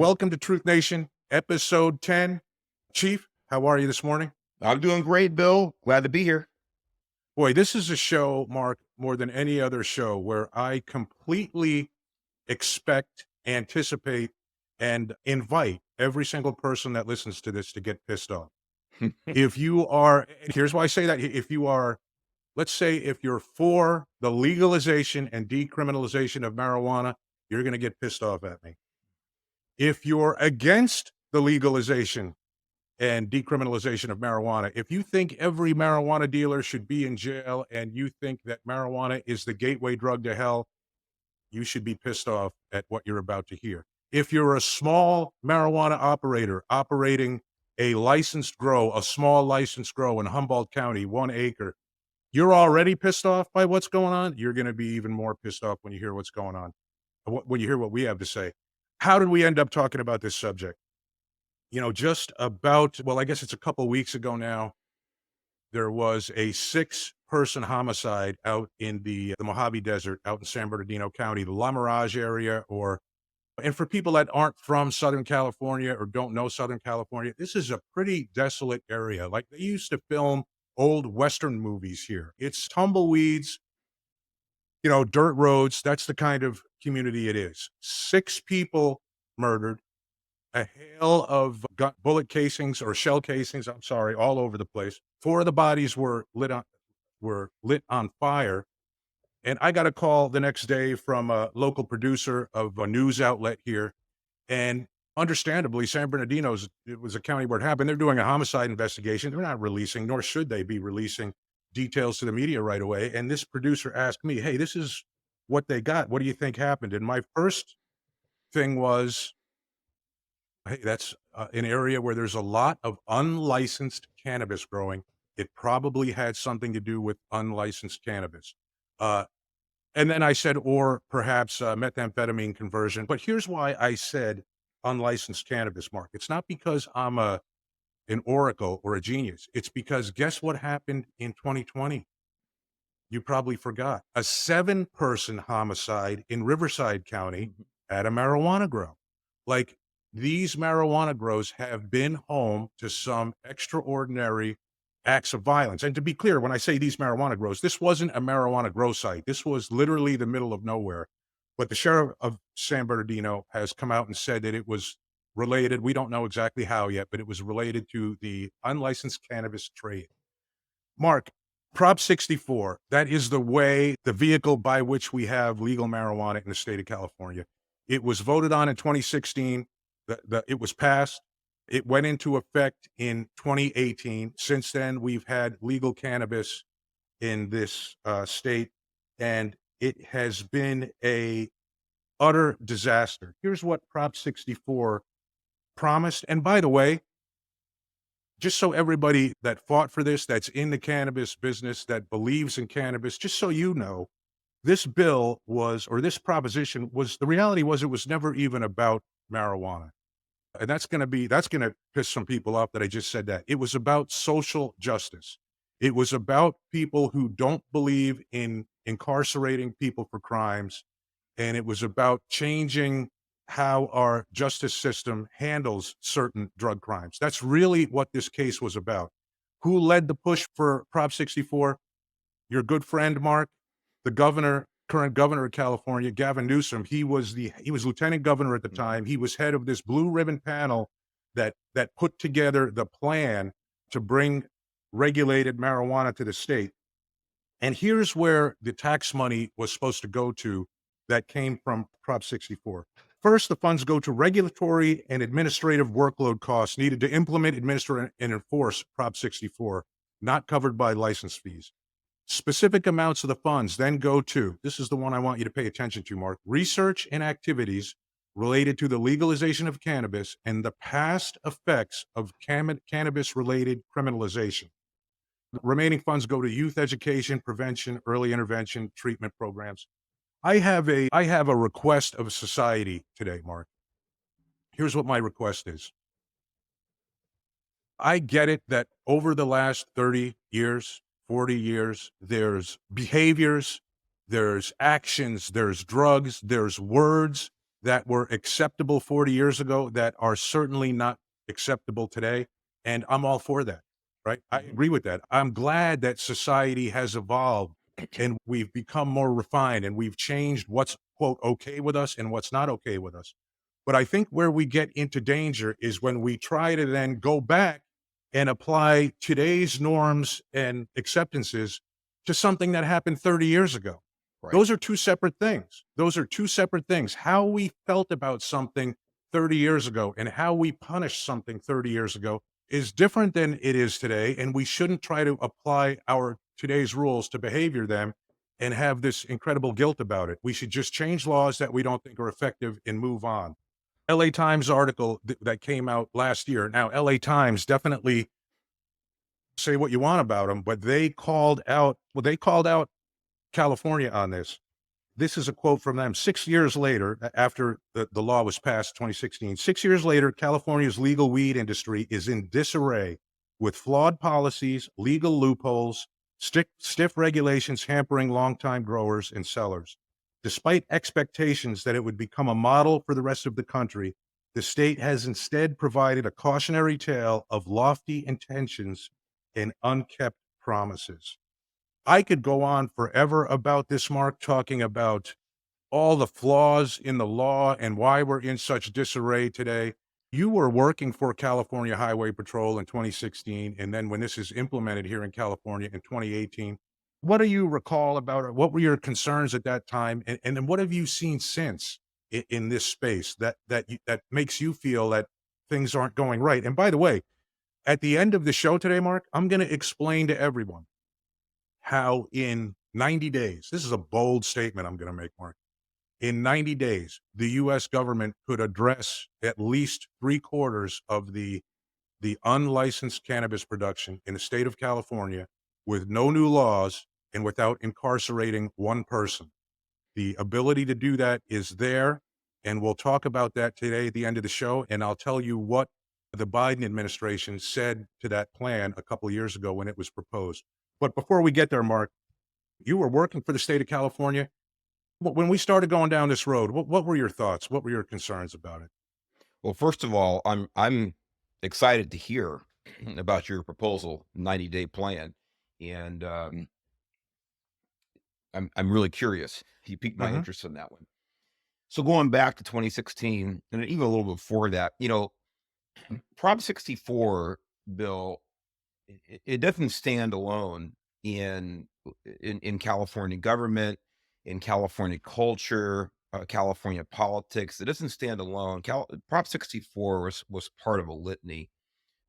welcome to Truth Nation, episode 10. Chief, how are you this morning? I'm doing great, Bill. Glad to be here. Boy, this is a show, Mark, more than any other show where I completely expect, anticipate, and invite every single person that listens to this to get pissed off. If you are, here's why I say that. If you are, let's say if you're for the legalization and decriminalization of marijuana, you're going to get pissed off at me. If you're against the legalization and decriminalization of marijuana, if you think every marijuana dealer should be in jail and you think that marijuana is the gateway drug to hell, you should be pissed off at what you're about to hear. If you're a small marijuana operator operating a licensed grow, a small licensed grow in Humboldt County, 1 acre, you're already pissed off by what's going on. You're going to be even more pissed off when you hear what's going on, when you hear what we have to say. How did we end up talking about this subject? Just about, well, I guess it's a couple weeks ago now, there was a 6-person homicide out in the Mojave Desert, out in San Bernardino County, the La Mirage area, and for people that aren't from Southern California or don't know Southern California, this is a pretty desolate area. Like they used to film old Western movies here. It's tumbleweeds, dirt roads. That's the kind of community it is. 6 people murdered, a hail of bullet casings or shell casings, all over the place. 4 of the bodies were lit on fire. And I got a call the next day from a local producer of a news outlet here. And understandably, San Bernardino's, it was a county where it happened. They're doing a homicide investigation. They're not releasing, nor should they be releasing details to the media right away. And this producer asked me, hey, this is what they got. What do you think happened? And my first thing was, hey, that's an area where there's a lot of unlicensed cannabis growing. It probably had something to do with unlicensed cannabis. And then I said, or perhaps methamphetamine conversion. But here's why I said unlicensed cannabis, Mark. It's not because I'm an oracle or a genius. It's because guess what happened in 2020? You probably forgot. A 7-person homicide in Riverside County at a marijuana grow. Like, these marijuana grows have been home to some extraordinary acts of violence. And to be clear, when I say these marijuana grows, this wasn't a marijuana grow site. This was literally the middle of nowhere. But the sheriff of San Bernardino has come out and said that it was related. We don't know exactly how yet, but it was related to the unlicensed cannabis trade. Mark, Prop 64, that is the vehicle by which we have legal marijuana in the state of California. It was voted on in 2016. It was passed. It went into effect in 2018. Since then, we've had legal cannabis in this state, and it has been a utter disaster. Here's what Prop 64 promised. And by the way, just so everybody that fought for this, that's in the cannabis business, that believes in cannabis, just so you know, this bill was, or this proposition was, the reality was it was never even about marijuana. And that's going to piss some people off that I just said that. It was about social justice. It was about people who don't believe in incarcerating people for crimes. And it was about changing how our justice system handles certain drug crimes. That's really what this case was about. Who led the push for Prop 64? Your good friend, Mark, the current governor of California, Gavin Newsom. He was lieutenant governor at the time. He was head of this blue ribbon panel that put together the plan to bring regulated marijuana to the state. And here's where the tax money was supposed to go to that came from Prop 64. First, the funds go to regulatory and administrative workload costs needed to implement, administer, and enforce Prop 64, not covered by license fees. Specific amounts of the funds then go to, this is the one I want you to pay attention to, Mark, research and activities related to the legalization of cannabis and the past effects of cannabis-related criminalization. The remaining funds go to youth education, prevention, early intervention, treatment programs. I have a request of society today, Mark. Here's what my request is. I get it that over the last 30 years, 40 years, there's behaviors, there's actions, there's drugs, there's words that were acceptable 40 years ago that are certainly not acceptable today. And I'm all for that, right? I agree with that. I'm glad that society has evolved and we've become more refined and we've changed what's, quote, okay with us and what's not okay with us. But I think where we get into danger is when we try to then go back and apply today's norms and acceptances to something that happened 30 years ago. Right. Those are two separate things. Those are two separate things. How we felt about something 30 years ago and how we punished something 30 years ago is different than it is today. And we shouldn't try to apply our today's rules to behavior then and have this incredible guilt about it. We should just change laws that we don't think are effective and move on. LA Times article that came out last year. Now, LA Times definitely say what you want about them, but they called out California on this. This is a quote from them. 6 years later, after the law was passed, 2016, 6 years later, California's legal weed industry is in disarray with flawed policies, legal loopholes, stiff regulations hampering longtime growers and sellers. Despite expectations that it would become a model for the rest of the country, the state has instead provided a cautionary tale of lofty intentions and unkept promises. I could go on forever about this, Mark, talking about all the flaws in the law and why we're in such disarray today. You were working for California Highway Patrol in 2016, and then when this is implemented here in California in 2018, what do you recall about it? What were your concerns at that time, and then what have you seen since in this space that makes you feel that things aren't going right? And by the way, at the end of the show today, Mark, I'm going to explain to everyone how in 90 days, this is a bold statement I'm going to make, Mark. In 90 days, the US government could address at least three-quarters of the unlicensed cannabis production in the state of California with no new laws and without incarcerating one person. The ability to do that is there, and we'll talk about that today at the end of the show, and I'll tell you what the Biden administration said to that plan a couple of years ago when it was proposed. But before we get there, Mark, you were working for the state of California. When we started going down this road, what were your thoughts? What were your concerns about it? Well, first of all, I'm excited to hear about your proposal 90-day plan, and I'm really curious. You piqued my Mhm. interest in that one. So going back to 2016, and even a little before that, Prop 64 bill, it doesn't stand alone in in California government, in California culture, California politics. It doesn't stand alone. Prop 64 was part of a litany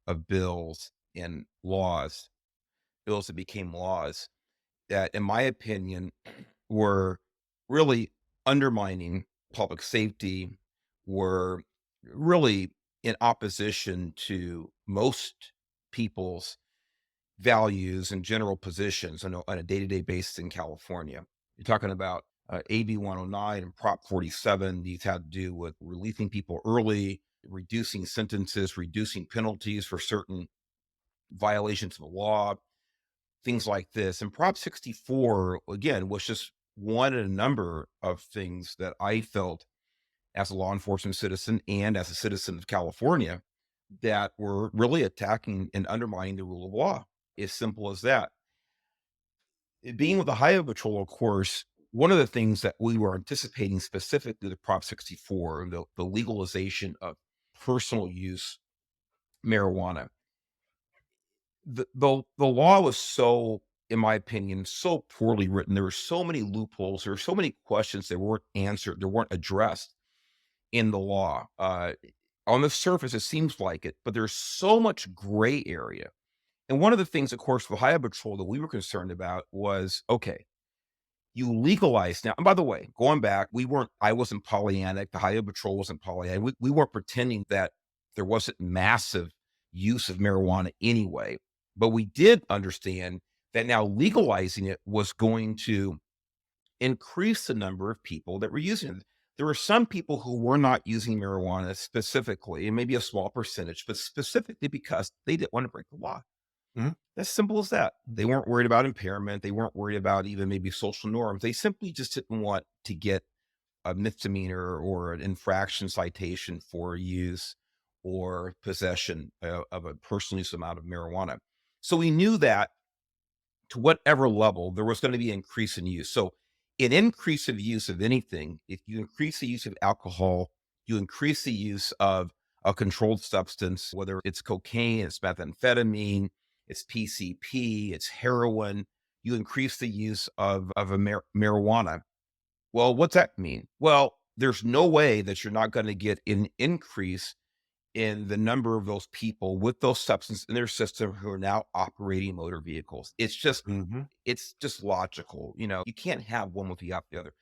of bills and bills that became laws that, in my opinion, were really undermining public safety, were really in opposition to most people's values and general positions on a day-to-day basis in California. You're talking about AB 109 and Prop 47. These had to do with releasing people early, reducing sentences, reducing penalties for certain violations of the law, things like this. And Prop 64, again, was just one in a number of things that I felt as a law enforcement citizen and as a citizen of California that were really attacking and undermining the rule of law. As simple as that. Being with the Highway Patrol, of course, one of the things that we were anticipating specifically to Prop 64, the legalization of personal use marijuana. The law was so, in my opinion, so poorly written. There were so many loopholes. There were so many questions that weren't answered, that weren't addressed in the law. On the surface, it seems like it, but there's so much gray area. And one of the things, of course, for Highway Patrol that we were concerned about was, okay, you legalize now. And by the way, going back, I wasn't Pollyannic. The Highway Patrol wasn't Pollyannic. We weren't pretending that there wasn't massive use of marijuana anyway. But we did understand that now legalizing it was going to increase the number of people that were using it. There were some people who were not using marijuana specifically, and maybe a small percentage, but specifically because they didn't want to break the law. Mhm. As simple as that. They weren't worried about impairment. They weren't worried about even maybe social norms. They simply just didn't want to get a misdemeanor or an infraction citation for use or possession of a personal use amount of marijuana. So we knew that to whatever level there was going to be an increase in use. So an increase of use of anything, if you increase the use of alcohol, you increase the use of a controlled substance, whether it's cocaine, it's methamphetamine, it's PCP, it's heroin, you increase the use of marijuana. Well, what's that mean? Well, there's no way that you're not going to get an increase in the number of those people with those substances in their system who are now operating motor vehicles. Hmm. It's just logical. You can't have one without the other.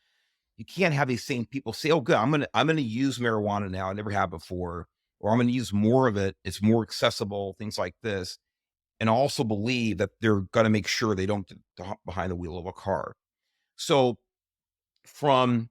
You can't have these same people say, "Oh, good, I'm gonna use marijuana now. I never have before," or "I'm gonna use more of it. It's more accessible." Things like this, and also believe that they're gonna make sure they don't hop behind the wheel of a car. So, from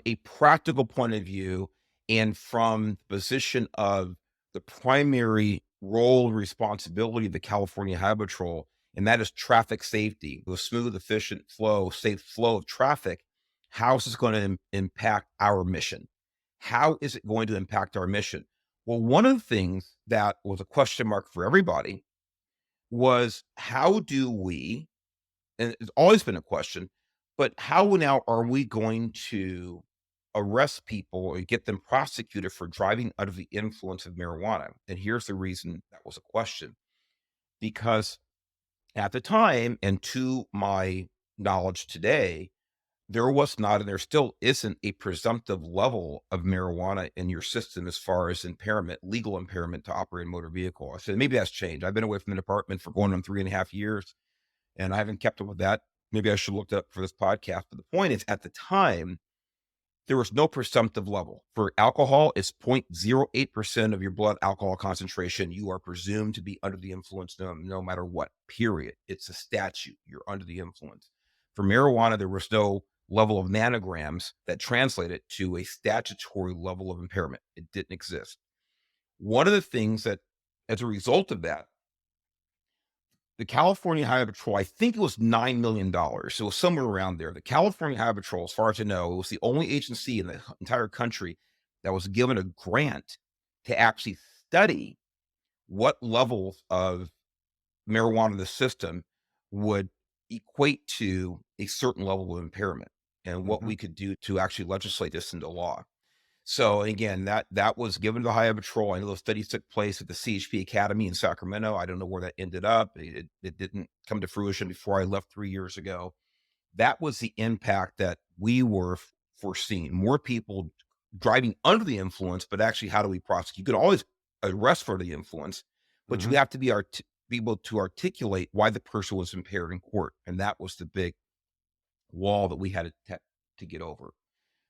a practical point of view and from the position of the primary role and responsibility of the California Highway Patrol, and that is traffic safety, the smooth, efficient flow, safe flow of traffic. How is this going to impact our mission? How is it going to impact our mission? Well, one of the things that was a question mark for everybody was how do we, and it's always been a question, but how now are we going to arrest people or get them prosecuted for driving under the influence of marijuana? And here's the reason that was a question. Because at the time, and to my knowledge today, there was not, and there still isn't a presumptive level of marijuana in your system as far as impairment, legal impairment to operate a motor vehicle. I said, maybe that's changed. I've been away from the department for going on 3.5 years and I haven't kept up with that. Maybe I should look it up for this podcast. But the point is, at the time, there was no presumptive level. For alcohol, it's 0.08% of your blood alcohol concentration. You are presumed to be under the influence no matter what, period. It's a statute. You're under the influence. For marijuana, there was no level of nanograms that translated to a statutory level of impairment. It didn't exist. One of the things that, as a result of that, the California Highway Patrol, I think it was $9 million. So it was somewhere around there. The California Highway Patrol, as far as I know, it was the only agency in the entire country that was given a grant to actually study what levels of marijuana in the system would equate to a certain level of impairment and what Hmm. we could do to actually legislate this into law. So again, that was given to the Highway Patrol. I know those studies took place at the CHP Academy in Sacramento. I don't know where that ended up. It didn't come to fruition before I left 3 years ago. That was the impact that we were foreseeing. More people driving under the influence, but actually, how do we prosecute? You can always arrest for the influence, but Hmm. you have to be able to articulate why the person was impaired in court, and that was the big wall that we had to get over.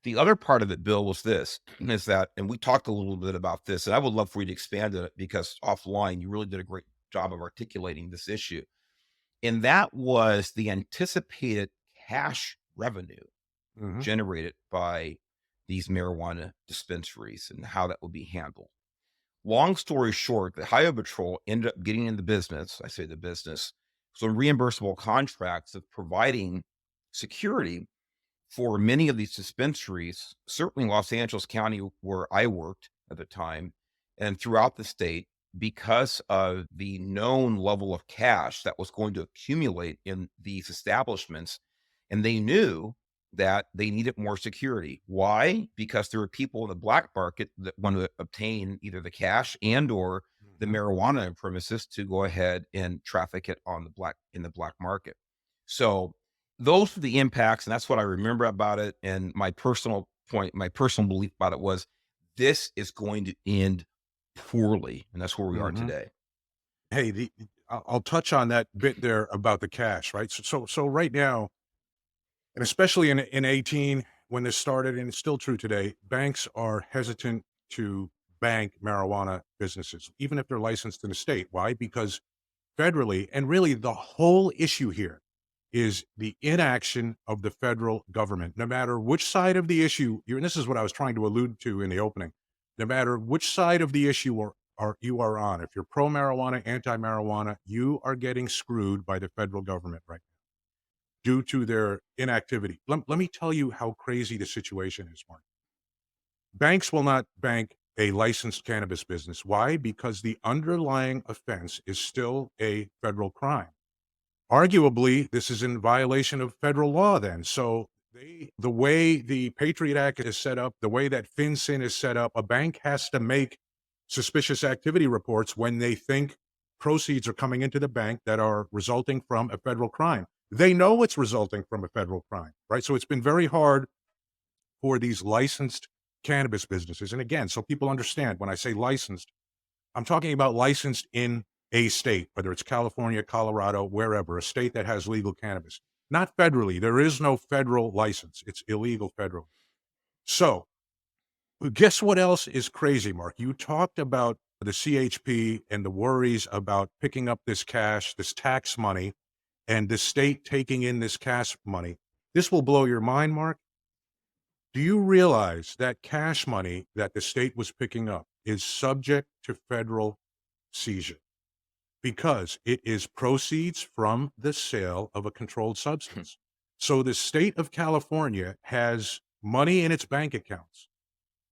The other part of it, Bill, was this, is that, and we talked a little bit about this, and I would love for you to expand on it because offline, you really did a great job of articulating this issue. And that was the anticipated cash revenue Hmm. generated by these marijuana dispensaries and how that would be handled. Long story short, the Highway Patrol ended up getting in the business, I say the business, some reimbursable contracts of providing security for many of these dispensaries, certainly in Los Angeles County, where I worked at the time, and throughout the state, because of the known level of cash that was going to accumulate in these establishments. And they knew that they needed more security. Why? Because there were people in the black market that want to obtain either the cash and or the Hmm. marijuana premises to go ahead and traffic it in the black market. So those were the impacts, and that's what I remember about it. And my personal belief about it was this is going to end poorly, and that's where we are Hmm. today. Hey, I'll touch on that bit there about the cash, right? So right now, and especially in 18 when this started, and it's still true today, banks are hesitant to bank marijuana businesses, even if they're licensed in a state. Why? Because federally, and really the whole issue here is the inaction of the federal government. No matter which side of the issue you're, and this is what I was trying to allude to in the opening, no matter which side of the issue you are on, if you're pro marijuana, anti marijuana, you are getting screwed by the federal government right now. due to their inactivity. Let me tell you how crazy the situation is, Mark. Banks will not bank a licensed cannabis business. Why? Because the underlying offense is still a federal crime. Arguably, this is in violation of federal law then. So the way the Patriot Act is set up, the way that FinCEN is set up, a bank has to make suspicious activity reports when they think proceeds are coming into the bank that are resulting from a federal crime. They know it's resulting from a federal crime, right? So it's been very hard for these licensed cannabis businesses. And again, so people understand, when I say licensed, I'm talking about licensed in a state, whether it's California, Colorado, wherever, a state that has legal cannabis. Not federally. There is no federal license. It's illegal federally. So guess what else is crazy, Mark? You talked about the CHP and the worries about picking up this cash, this tax money, and the state taking in this cash money. This will blow your mind, Mark. Do you realize that cash money that the state was picking up is subject to federal seizure because it is proceeds from the sale of a controlled substance? So the state of California has money in its bank accounts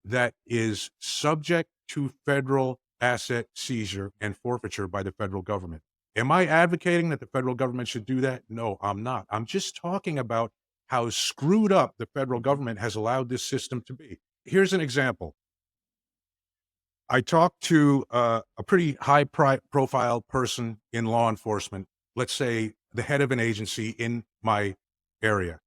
that is subject to federal asset seizure and forfeiture by the federal government. Am I advocating that the federal government should do that? No, I'm not. I'm just talking about how screwed up the federal government has allowed this system to be. Here's an example. I talked to a pretty high profile person in law enforcement, let's say the head of an agency in my area.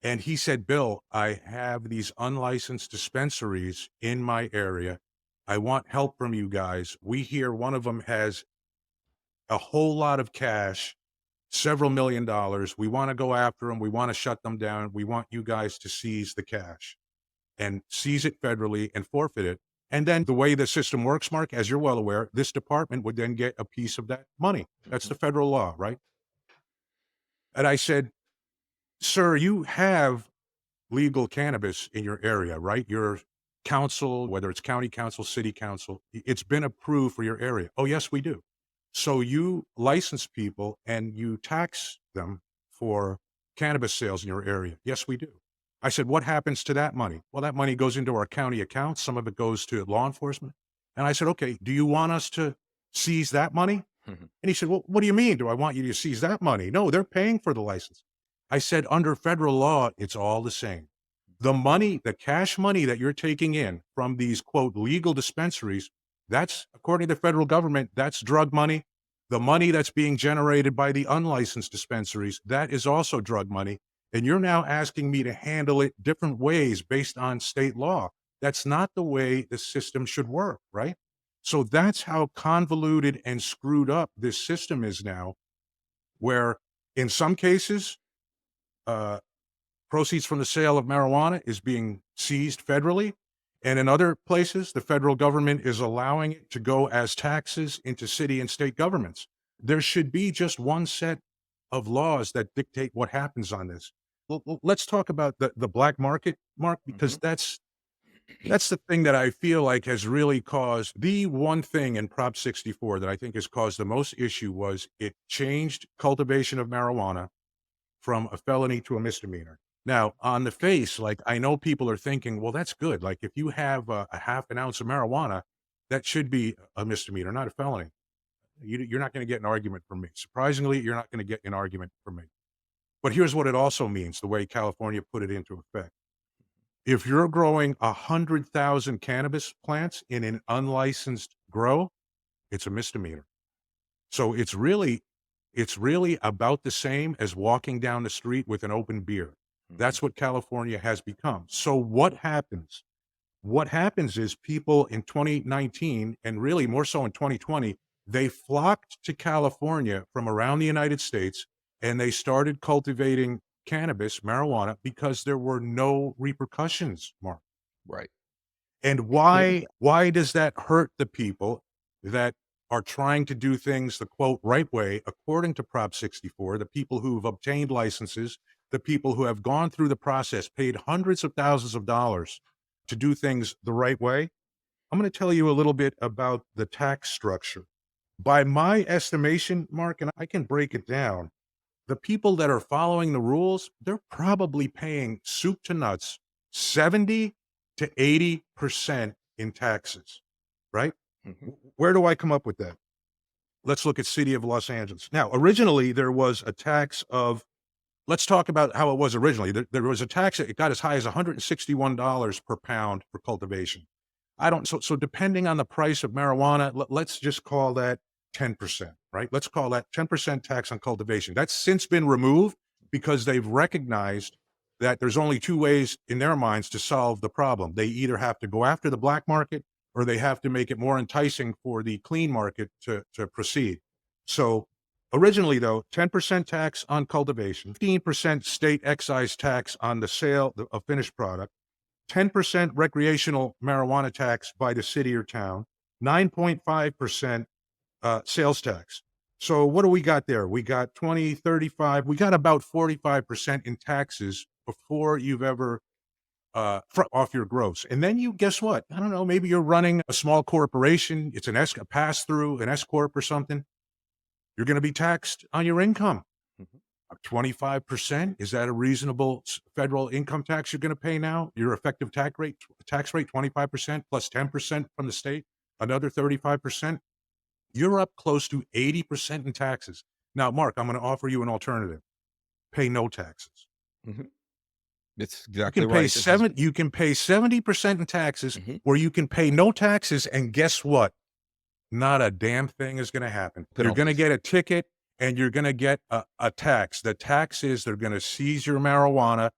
And he said, Bill, I have these unlicensed dispensaries in my area. I want help from you guys. We hear one of them has a whole lot of cash, several $1 million. We want to go after them. We want to shut them down. We want you guys to seize the cash and seize it federally and forfeit it. And then the way the system works, Mark, as you're well aware, this department would then get a piece of that money. That's the federal law, right? And I said, sir, you have legal cannabis in your area, right? Your council, whether it's county council, city council, it's been approved for your area. Oh, yes, we do. So you license people and you tax them for cannabis sales in your area. Yes, we do. I said, what happens to that money? Well, that money goes into our county accounts. Some of it goes to law enforcement. And I said, okay, do you want us to seize that money? And he said, well, what do you mean? Do I want you to seize that money? No, they're paying for the license. I said, under federal law, it's all the same. The money, the cash money that you're taking in from these, quote, legal dispensaries, that's, according to the federal government, that's drug money. The money that's being generated by the unlicensed dispensaries, that is also drug money. And you're now asking me to handle it different ways based on state law. That's not the way the system should work, right? So that's how convoluted and screwed up this system is now, where in some cases, proceeds from the sale of marijuana is being seized federally. And in other places, the federal government is allowing it to go as taxes into city and state governments. There should be just one set of laws that dictate what happens on this. Let's talk about the black market, Mark, because that's the thing that I feel like has really caused the one thing in Prop 64 that I think has caused the most issue was it changed cultivation of marijuana from a felony to a misdemeanor. Now, on the face, like I know people are thinking, well, that's good. Like if you have a half an ounce of marijuana, that should be a misdemeanor, not a felony. You're not going to get an argument from me. Surprisingly, you're not going to get an argument from me. But here's what it also means, the way California put it into effect. If you're growing 100,000 cannabis plants in an unlicensed grow, it's a misdemeanor. So it's really about the same as walking down the street with an open beer. That's what California has become. So what happens? What happens is people in 2019, and really more so in 2020, they flocked to California from around the United States, and they started cultivating cannabis, marijuana, because there were no repercussions, Mark. Right. And why does that hurt the people that are trying to do things the quote right way, according to Prop 64, the people who've obtained licenses, the people who have gone through the process, paid hundreds of thousands of dollars to do things the right way? I'm going to tell you a little bit about the tax structure. By my estimation, Mark, and I can break it down, the people that are following the rules, they're probably paying soup to nuts 70 to 80% in taxes, right? Where do I come up with that? Let's look at City of Los Angeles. Now, originally there was a tax of, let's talk about how it was originally. There was a tax that it got as high as $161 per pound for cultivation. So depending on the price of marijuana, let's just call that 10%, right? Let's call that 10% tax on cultivation. That's since been removed because they've recognized that there's only two ways in their minds to solve the problem. They either have to go after the black market or they have to make it more enticing for the clean market to proceed. So originally, though, 10% tax on cultivation, 15% state excise tax on the sale of finished product, 10% recreational marijuana tax by the city or town, 9.5% sales tax. So what do we got there? We got 20, 35, we got about 45% in taxes before you've ever off your gross. And then you, guess what? I don't know, maybe you're running a small corporation, it's a pass through, an S corp or something. You're going to be taxed on your income. 25%. Is that a reasonable federal income tax you're going to pay now? Your effective tax rate, 25% plus 10% from the state, another 35%. You're up close to 80% in taxes. Now, Mark, I'm going to offer you an alternative. Pay no taxes. It's exactly right. You can pay 70% in taxes, or you can pay no taxes, and guess what? Not a damn thing is going to happen. You're going to get a ticket, and you're going to get a tax. The tax is they're going to seize your marijuana,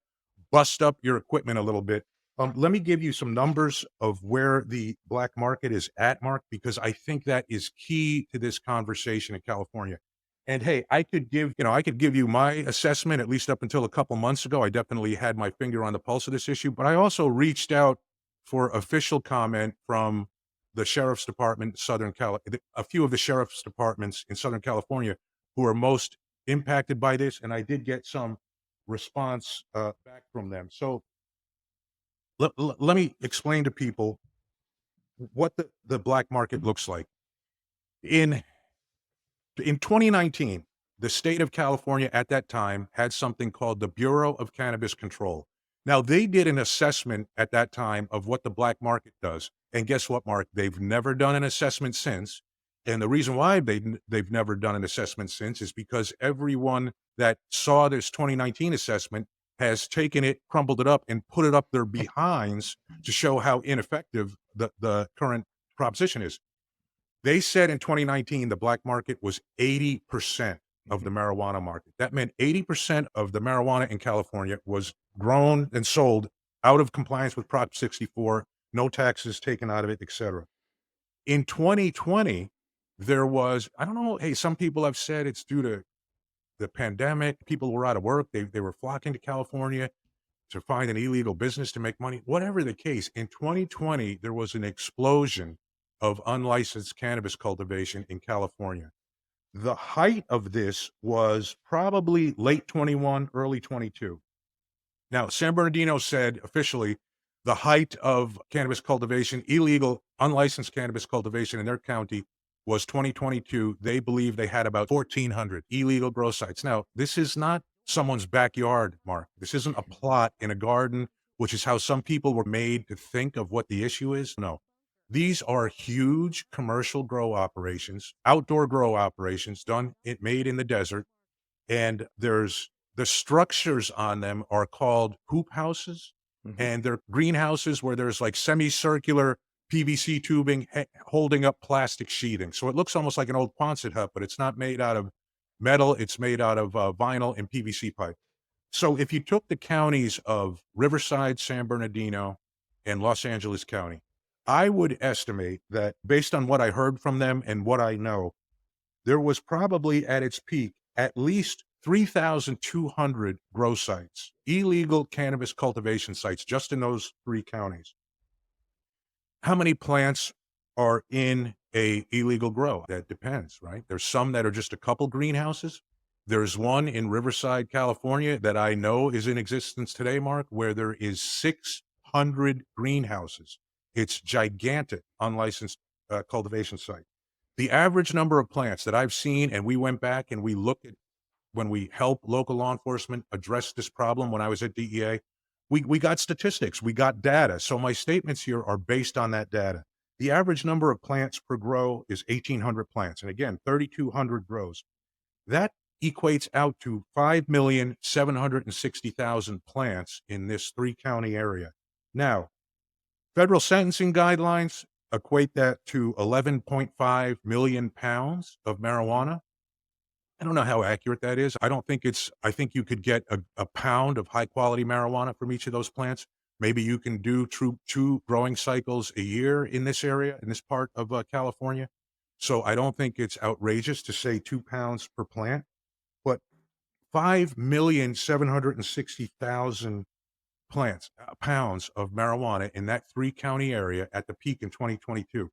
bust up your equipment a little bit. Let me give you some numbers of where the black market is at, Mark, because I think that is key to this conversation in California. And hey, I could give you my assessment, at least up until a couple months ago. I definitely had my finger on the pulse of this issue, but I also reached out for official comment from the sheriff's department, a few of the sheriff's departments in Southern California who are most impacted by this. And I did get some response back from them. So let me explain to people what the black market looks like. In 2019, the state of California at that time had something called the Bureau of Cannabis Control. Now, they did an assessment at that time of what the black market does. And guess what, Mark? They've never done an assessment since. And the reason why they've never done an assessment since is because everyone that saw this 2019 assessment has taken it, crumbled it up, and put it up their behinds to show how ineffective the current proposition is. They said in 2019, the black market was 80% of the marijuana market. That meant 80% of the marijuana in California was grown and sold out of compliance with Prop 64, no taxes taken out of it, etc. In 2020, there was, I don't know, hey, some people have said it's due to the pandemic. People were out of work. They were flocking to California to find an illegal business to make money. Whatever the case, in 2020, there was an explosion of unlicensed cannabis cultivation in California. The height of this was probably late 21, early 22. Now, San Bernardino said officially the height of cannabis cultivation, illegal, unlicensed cannabis cultivation in their county was 2022. They believe they had about 1,400 illegal grow sites. Now, this is not someone's backyard, Mark. This isn't a plot in a garden, which is how some people were made to think of what the issue is. No. These are huge commercial grow operations, outdoor grow operations made in the desert. And the structures on them are called hoop houses, and they're greenhouses where there's like semicircular PVC tubing holding up plastic sheathing. So it looks almost like an old Quonset hut, but it's not made out of metal. It's made out of vinyl and PVC pipe. So if you took the counties of Riverside, San Bernardino, and Los Angeles County, I would estimate that based on what I heard from them and what I know, there was probably at its peak at least 3,200 grow sites, illegal cannabis cultivation sites, just in those three counties. How many plants are in a illegal grow? That depends, right? There's some that are just a couple greenhouses. There's one in Riverside, California that I know is in existence today, Mark, where there is 600 greenhouses. It's gigantic, unlicensed cultivation site. The average number of plants that I've seen, and we went back and we looked at when we help local law enforcement address this problem when I was at DEA, we got statistics, we got data. So my statements here are based on that data. The average number of plants per grow is 1,800 plants. And again, 3,200 grows. That equates out to 5,760,000 plants in this 3-county area. Now, federal sentencing guidelines equate that to 11.5 million pounds of marijuana. I don't know how accurate that is. I don't think it's, I think you could get a pound of high quality marijuana from each of those plants. Maybe you can do two growing cycles a year in this area, in this part of California. So I don't think it's outrageous to say 2 pounds per plant, but 5,760,000 plants, pounds of marijuana in that 3-county area at the peak in 2022.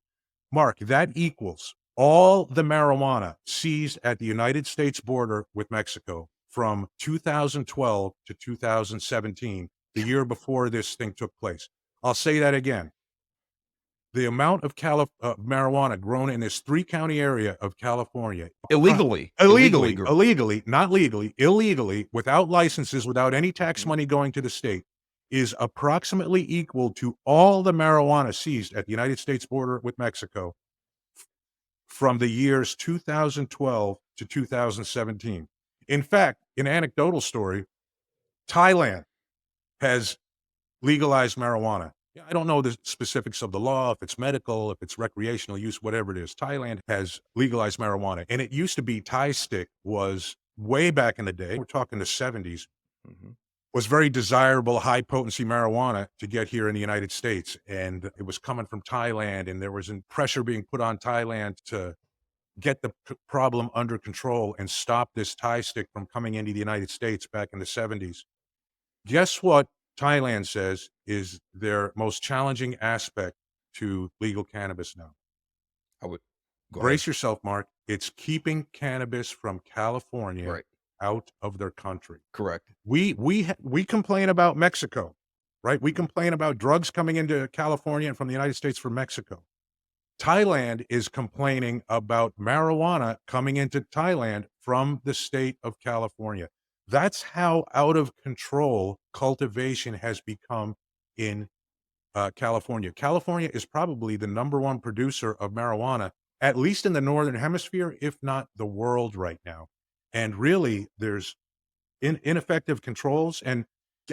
Mark, that equals all the marijuana seized at the United States border with Mexico from 2012 to 2017, the year before this thing took place. I'll say that again. The amount of marijuana grown in this 3-county area of California Illegally, not legally, illegally, without licenses, without any tax money going to the state, is approximately equal to all the marijuana seized at the United States border with Mexico from the years 2012 to 2017. In fact, an anecdotal story, Thailand has legalized marijuana. I don't know the specifics of the law, if it's medical, if it's recreational use, whatever it is. Thailand has legalized marijuana. And it used to be Thai stick was way back in the day, we're talking the 70s, was very desirable, high potency marijuana to get here in the United States. And it was coming from Thailand, and there was pressure being put on Thailand to get the problem under control and stop this Thai stick from coming into the United States back in the 70s. Guess what Thailand says is their most challenging aspect to legal cannabis now? I would brace yourself, Mark. It's keeping cannabis from California out of their country. Correct. We complain about Mexico, right? We complain about drugs coming into California and from the United States from Mexico. Thailand is complaining about marijuana coming into Thailand from the state of California. That's how out of control cultivation has become in California. California is probably the #1 producer of marijuana, at least in the Northern Hemisphere, if not the world right now. And really, there's ineffective controls. And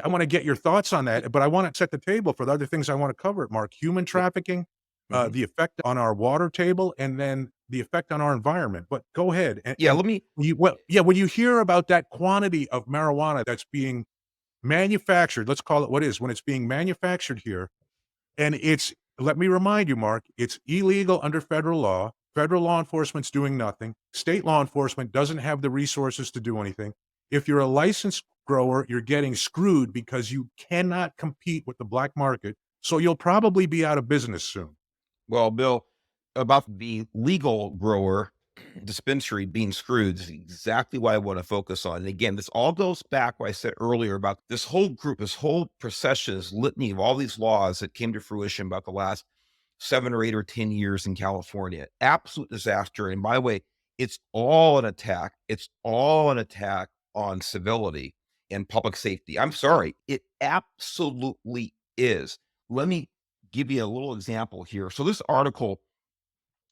I want to get your thoughts on that, but I want to set the table for the other things I want to cover, Mark. Human trafficking, the effect on our water table, and then the effect on our environment. But go ahead. When you hear about that quantity of marijuana that's being manufactured, let's call it what it is, when it's being manufactured here, and let me remind you, Mark, it's illegal under federal law. Federal law enforcement's doing nothing. State law enforcement doesn't have the resources to do anything. If you're a licensed grower, you're getting screwed because you cannot compete with the black market. So you'll probably be out of business soon. Well, Bill, about the legal grower dispensary being screwed is exactly what I want to focus on. And again, this all goes back what I said earlier about this whole group, this whole procession, this litany of all these laws that came to fruition about the last 7 or 8 or 10 years in California. Absolute disaster. And by the way, it's all an attack. It's all an attack on civility and public safety. I'm sorry. It absolutely is. Let me give you a little example here. So this article,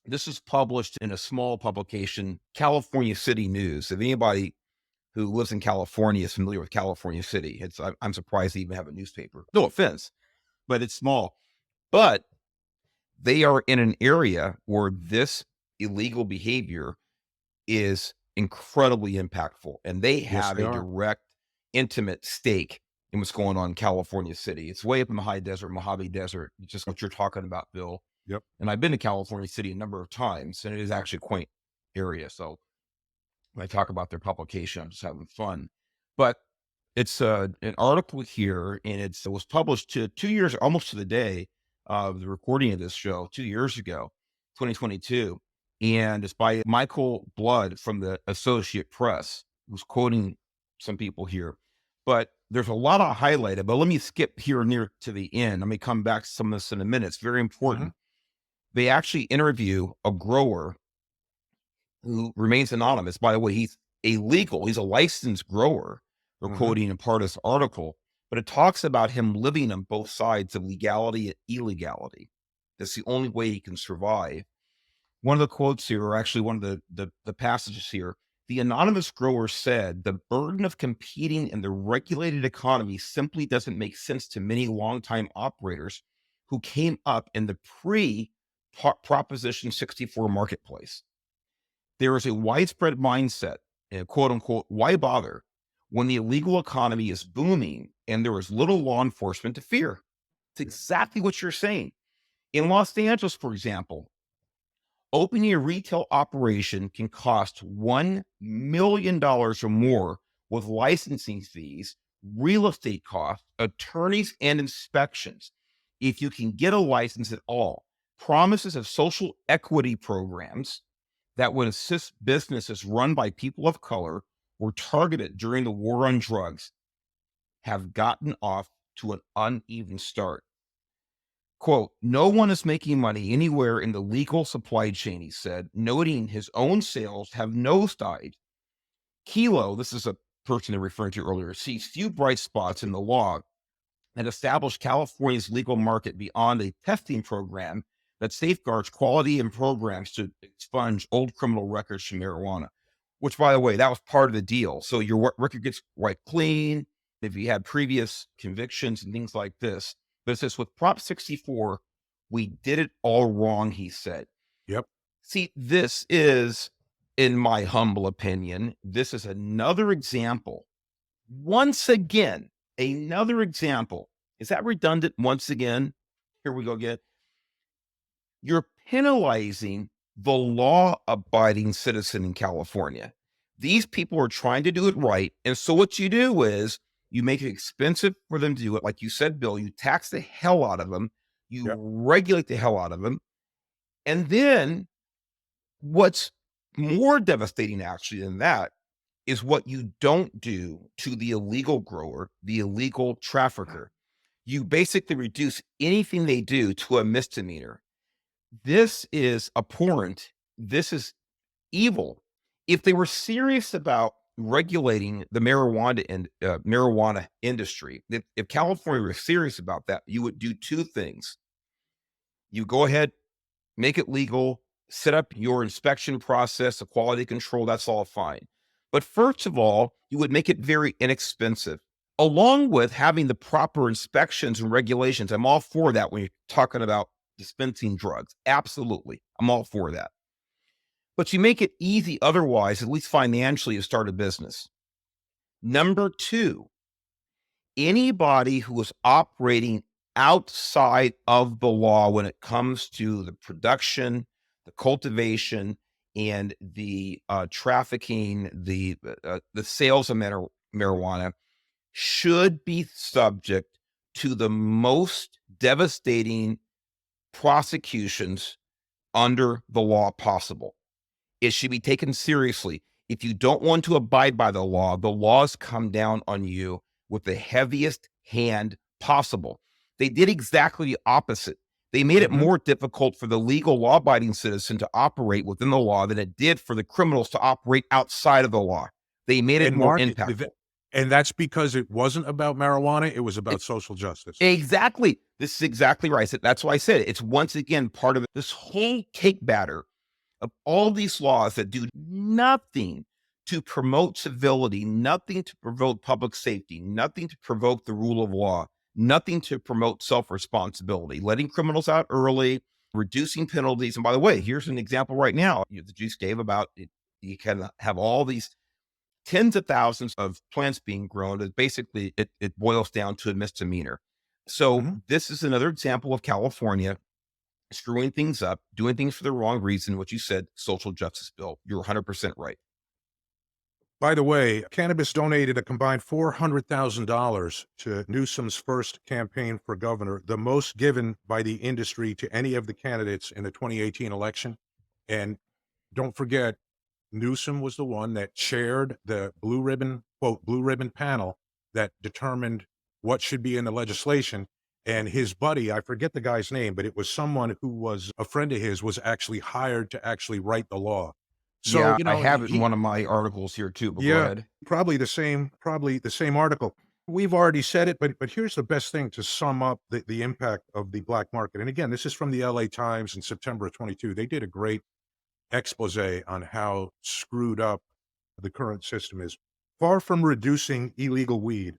this is published in a small publication, California City News. If anybody who lives in California is familiar with California City, I'm surprised they even have a newspaper. No offense, but it's small. But they are in an area where this illegal behavior is incredibly impactful, and they have a direct, intimate stake in what's going on in California City. It's way up in the high desert, Mojave Desert, just what you're talking about, Bill. Yep. And I've been to California City a number of times, and it is actually a quaint area. So when I talk about their publication, I'm just having fun. But it's an article here, and it was published 2 years, almost to the day of the recording of this show, 2 years ago, 2022. And it's by Michael Blood from the Associate Press, who's quoting some people here. But there's a lot of highlighted, but let me skip here near to the end. Let me come back to some of this in a minute. It's very important. They actually interview a grower who remains anonymous. By the way, he's he's a licensed grower. They're Hmm. quoting in part of this article, but it talks about him living on both sides of legality and illegality. That's the only way he can survive. One of the quotes here, or actually one of the passages here, the anonymous grower said, the burden of competing in the regulated economy simply doesn't make sense to many longtime operators who came up in the Proposition 64 marketplace. There is a widespread mindset, quote unquote, why bother when the illegal economy is booming and there is little law enforcement to fear? It's exactly what you're saying. In Los Angeles, for example, opening a retail operation can cost $1 million or more with licensing fees, real estate costs, attorneys, and inspections. If you can get a license at all, promises of social equity programs that would assist businesses run by people of color or targeted during the war on drugs have gotten off to an uneven start. Quote, no one is making money anywhere in the legal supply chain, he said, noting his own sales have nosedived. Kilo, this is a person they're referring to earlier, sees few bright spots in the law that establish California's legal market beyond a testing program that safeguards quality and programs to expunge old criminal records from marijuana, which, by the way, that was part of the deal. So your record gets wiped clean if you had previous convictions and things like this. But it says with Prop 64, we did it all wrong, he said. Yep. See, this is, in my humble opinion, this is another example. Once again, another example. Is that redundant? Once again, here we go again. You're penalizing the law abiding citizen in California. These people are trying to do it right. And so what you do is you make it expensive for them to do it. Like you said, Bill, you tax the hell out of them. You Yep. regulate the hell out of them. And then what's more devastating actually than that is what you don't do to the illegal grower, the illegal trafficker. You basically reduce anything they do to a misdemeanor. This is abhorrent. This is evil. If they were serious about regulating the marijuana industry, if California were serious about that, you would do two things. You go ahead, make it legal, set up your inspection process, the quality control, that's all fine. But first of all, you would make it very inexpensive, along with having the proper inspections and regulations. I'm all for that when you're talking about dispensing drugs. Absolutely. I'm all for that. But you make it easy otherwise, at least financially, to start a business. Number two, anybody who is operating outside of the law when it comes to the production, the cultivation, and the trafficking, the sales of marijuana should be subject to the most devastating prosecutions under the law possible. It should be taken seriously. If you don't want to abide by the laws come down on you with the heaviest hand possible. They did exactly the opposite. They made it more difficult for the legal law-abiding citizen to operate within the law than it did for the criminals to operate outside of the law. They made it And more Mark, impactful. and that's because it wasn't about marijuana. It was about social justice. Exactly. This is exactly right. That's why I said it. It's once again part of this whole cake batter of all these laws that do nothing to promote civility, nothing to promote public safety, nothing to provoke the rule of law, nothing to promote self-responsibility, letting criminals out early, reducing penalties. And by the way, here's an example right now that you gave about it. You can have all these tens of thousands of plants being grown. It basically, it boils down to a misdemeanor. So this is another example of California screwing things up, doing things for the wrong reason. What you said, social justice bill. You're 100% right. By the way, cannabis donated a combined $400,000 to Newsom's first campaign for governor, the most given by the industry to any of the candidates in the 2018 election. And don't forget, Newsom was the one that chaired the blue ribbon, quote, blue ribbon panel that determined what should be in the legislation. And his buddy, I forget the guy's name, but it was someone who was a friend of his, was actually hired to actually write the law. So, Yeah, I have it in one of my articles here too, but go yeah, ahead. probably the same article. We've already said it, but here's the best thing to sum up the impact of the black market. And again, this is from the LA Times in September of 22. They did a great expose on how screwed up the current system is. Far from reducing illegal weed,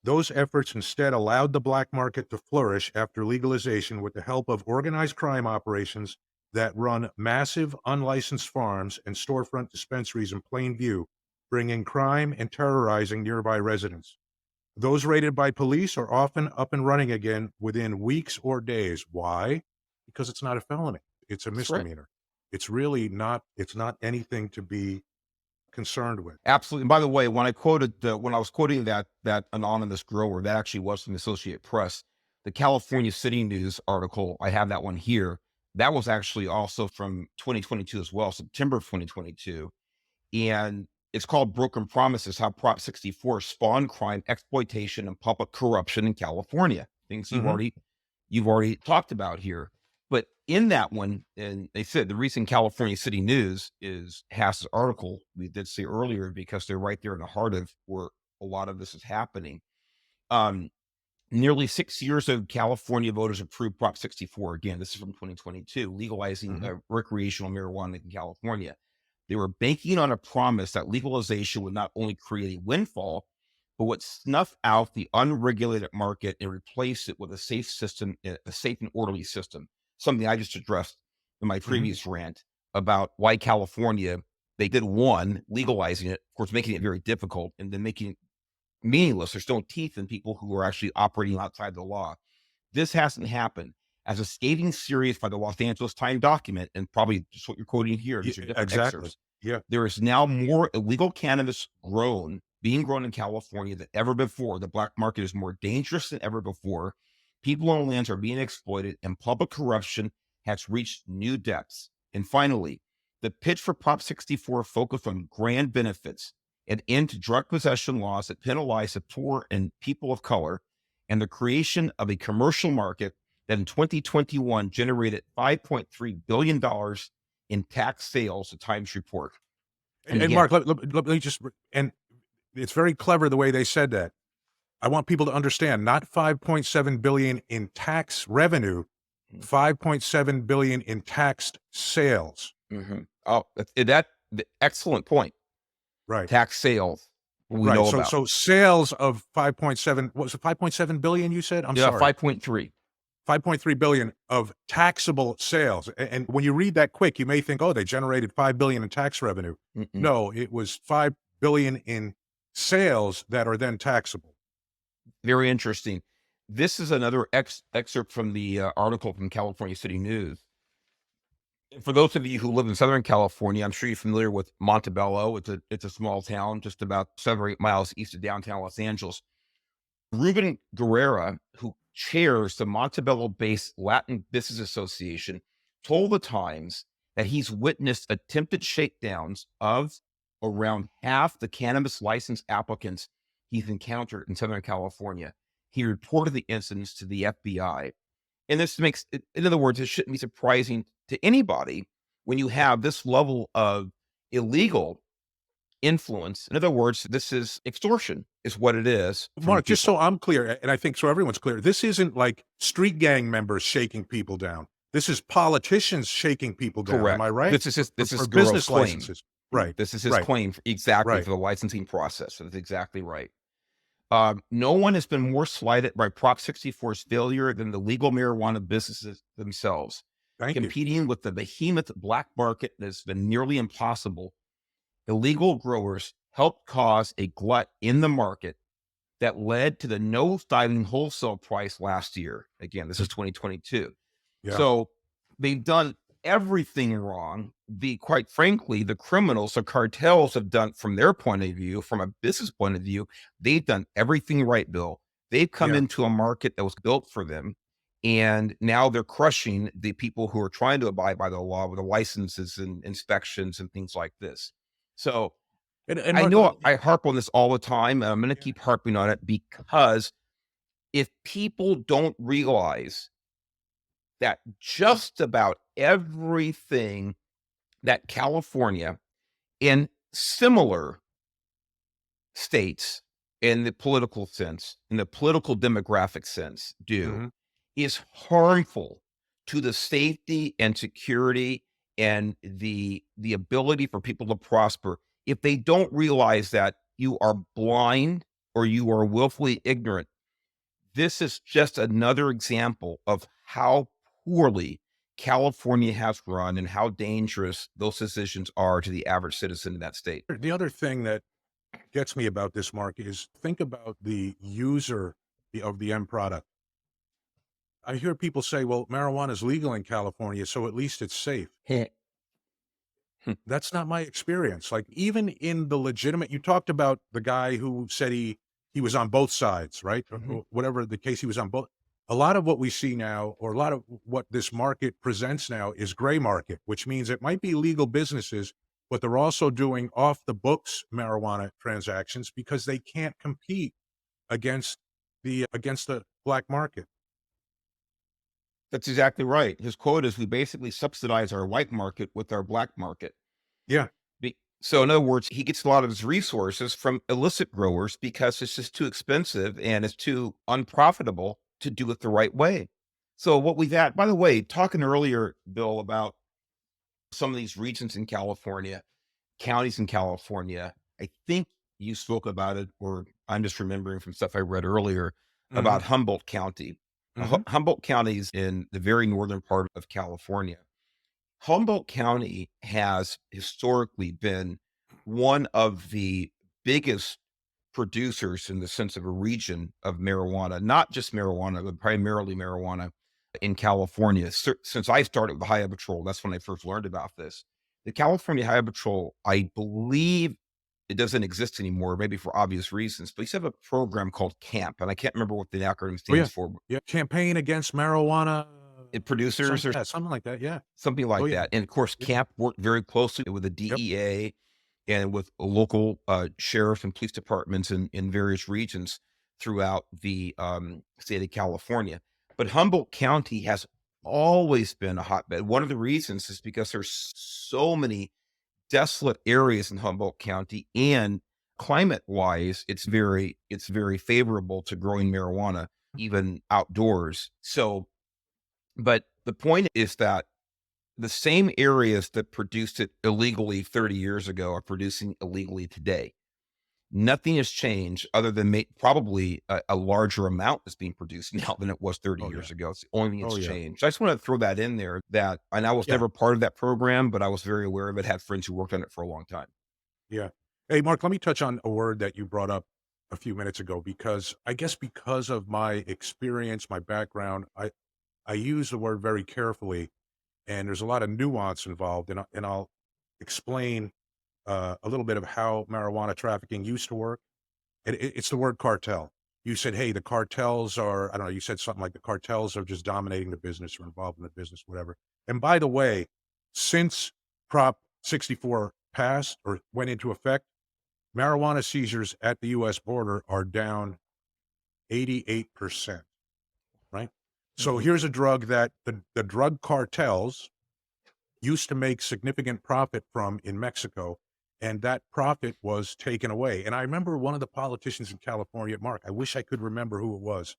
those efforts instead allowed the black market to flourish after legalization with the help of organized crime operations that run massive unlicensed farms and storefront dispensaries in plain view, bringing crime and terrorizing nearby residents. Those raided by police are often up and running again within weeks or days. Why? Because it's not a felony. It's a That's right. misdemeanor. It's really not, it's not anything to be concerned with. Absolutely. And by the way, when I was quoting that anonymous grower, that actually was from the Associated Press. The California City News article, I have that one here. That was actually also from 2022 as well, September of 2022. And it's called Broken Promises: How Prop 64 Spawned Crime, Exploitation, and Public Corruption in California. Things Mhm. you've already talked about here. But in that one, and they said the recent California City News has this article we did see earlier, because they're right there in the heart of where a lot of this is happening. Um, Nearly 6 years of California voters approved Prop 64. Again, this is from 2022, legalizing Mhm. recreational marijuana in California. They were banking on a promise that legalization would not only create a windfall, but would snuff out the unregulated market and replace it with a safe system, a safe and orderly system. Something I just addressed in my Mhm. previous rant about why California, they did one, legalizing it, of course, making it very difficult, and then making it meaningless. There's no teeth in people who are actually operating outside the law. This hasn't happened. As a scathing series by the Los Angeles Times document, and probably just what you're quoting here, these are different Exactly. excerpts. Yeah. There is now more illegal cannabis being grown in California than ever before. The black market is more dangerous than ever before. People on lands are being exploited, and public corruption has reached new depths. And finally, the pitch for Prop 64 focused on grand benefits, an end to drug possession laws that penalize the poor and people of color, and the creation of a commercial market that in 2021 generated $5.3 billion in tax sales, the Times report. And And again, Mark, let me just, and it's very clever the way they said that. I want people to understand, not 5.7 billion in tax revenue, 5.7 billion in taxed sales. oh, excellent point. Right. Tax sales, we Right. know So about. so sales of 5.7, what was it, 5.7 billion you said? I'm Yeah, sorry. 5.3. 5.3 billion of taxable sales. And when you read that quick, you may think, oh, they generated 5 billion in tax revenue. Mm-mm. No, it was 5 billion in sales that are then taxable. Very interesting. This is another excerpt from the article from California City News. For those of you who live in Southern California, I'm sure you're familiar with Montebello. It's a small town just about 7 or 8 miles east of downtown Los Angeles. Ruben Guerrera, who chairs the Montebello-based Latin Business Association, told the Times that he's witnessed attempted shakedowns of around half the cannabis license applicants he's encountered in Southern California. He reported the incidents to the FBI. And this makes, in other words, it shouldn't be surprising to anybody when you have this level of illegal influence. In other words, this is extortion, is what it is from Mark, just people. so I'm clear, and I think so everyone's clear, this isn't like street gang members shaking people down. This is politicians shaking people down. Am Correct. I right? This is For Guerrero's business claim. licenses. Right. This is his Right. claim exactly Right. for the licensing process. That's exactly right. No one has been more slighted by Prop 64's failure than the legal marijuana businesses themselves. Thank you. Competing with the behemoth black market has been nearly impossible. Illegal growers helped cause a glut in the market that led to the nosediving wholesale price last year. Again, this is 2022. Yeah. So they've done everything wrong. Quite frankly, the criminals, the cartels have done, from their point of view, from a business point of view, they've done everything right, Bill. They've come Yeah. into a market that was built for them. And now they're crushing the people who are trying to abide by the law with the licenses and inspections and things like this. So And I Mark, know I harp on this all the time, and I'm going to yeah. keep harping on it, because if people don't realize that just about everything that California And similar states in the political sense, in the political demographic sense, do Hmm. is harmful to the safety and security and the ability for people to prosper if they don't realize that you are blind or you are willfully ignorant. This is just another example of how poorly California has run and how dangerous those decisions are to the average citizen in that state. The other thing that gets me about this, Mark, is think about the user of the end product. I hear people say, well, marijuana is legal in California, so at least it's safe. That's not my experience. Like, even in the legitimate, you talked about the guy who said he was on both sides, right? Mhm. Whatever the case, he was on both. A lot of what we see now, or a lot of what this market presents now, is gray market, which means it might be legal businesses, but they're also doing off the books marijuana transactions because they can't compete against the black market. That's exactly right. His quote is, "We basically subsidize our white market with our black market." Yeah. So, in other words, he gets a lot of his resources from illicit growers because it's just too expensive and it's too unprofitable to do it the right way. So, what we've had, by the way, talking earlier, Bill, about some of these regions in California, counties in California, I think you spoke about it, or I'm just remembering from stuff I read earlier Hmm. about Humboldt County. Hmm. Humboldt County is in the very northern part of California. Humboldt County has historically been one of the biggest producers in the sense of a region of marijuana, not just marijuana, but primarily marijuana in California. Since I started with the Highway Patrol, that's when I first learned about this. The California Highway Patrol, I believe it doesn't exist anymore, maybe for obvious reasons, but used to have a program called CAMP, and I can't remember what the acronym Oh yeah, stands for. yeah. Campaign against marijuana, Producers or something like that. Yeah. something Oh like yeah. that. And of course, Yeah. CAMP worked very closely with the Yep. DEA and with local sheriff and police departments in various regions throughout the state of California. But Humboldt County has always been a hotbed. One of the reasons is because there's so many desolate areas in Humboldt County, and climate wise, it's very favorable to growing marijuana, even outdoors. So, but the point is that the same areas that produced it illegally 30 years ago are producing illegally today. Nothing has changed other than probably a larger amount that's being produced now than it was 30 Oh yeah. years ago. It's the only thing that's Oh yeah. changed. I just want to throw that in there, that, and I was Yeah. never part of that program, but I was very aware of it, had friends who worked on it for a long time. Yeah. Hey, Mark, let me touch on a word that you brought up a few minutes ago, because I guess because of my experience, my background, I use the word very carefully, and there's a lot of nuance involved, and I'll explain a little bit of how marijuana trafficking used to work. It's the word cartel. You said, hey, the cartels are, I don't know, you said something like the cartels are just dominating the business or involved in the business, whatever. And by the way, since Prop 64 passed or went into effect, marijuana seizures at the US border are down 88%, right? So Mhm. here's a drug that the drug cartels used to make significant profit from in Mexico, and that profit was taken away. And I remember one of the politicians in California, Mark, I wish I could remember who it was.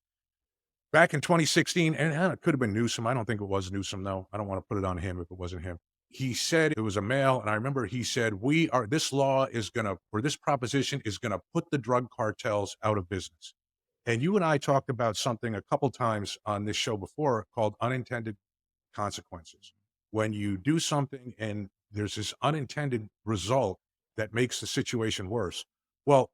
Back in 2016, and it could have been Newsom. I don't think it was Newsom, though. I don't want to put it on him if it wasn't him. He said it was a male, and I remember he said, this law is gonna, or this proposition is gonna put the drug cartels out of business. And you and I talked about something a couple times on this show before called unintended consequences. When you do something and there's this unintended result that makes the situation worse. Well,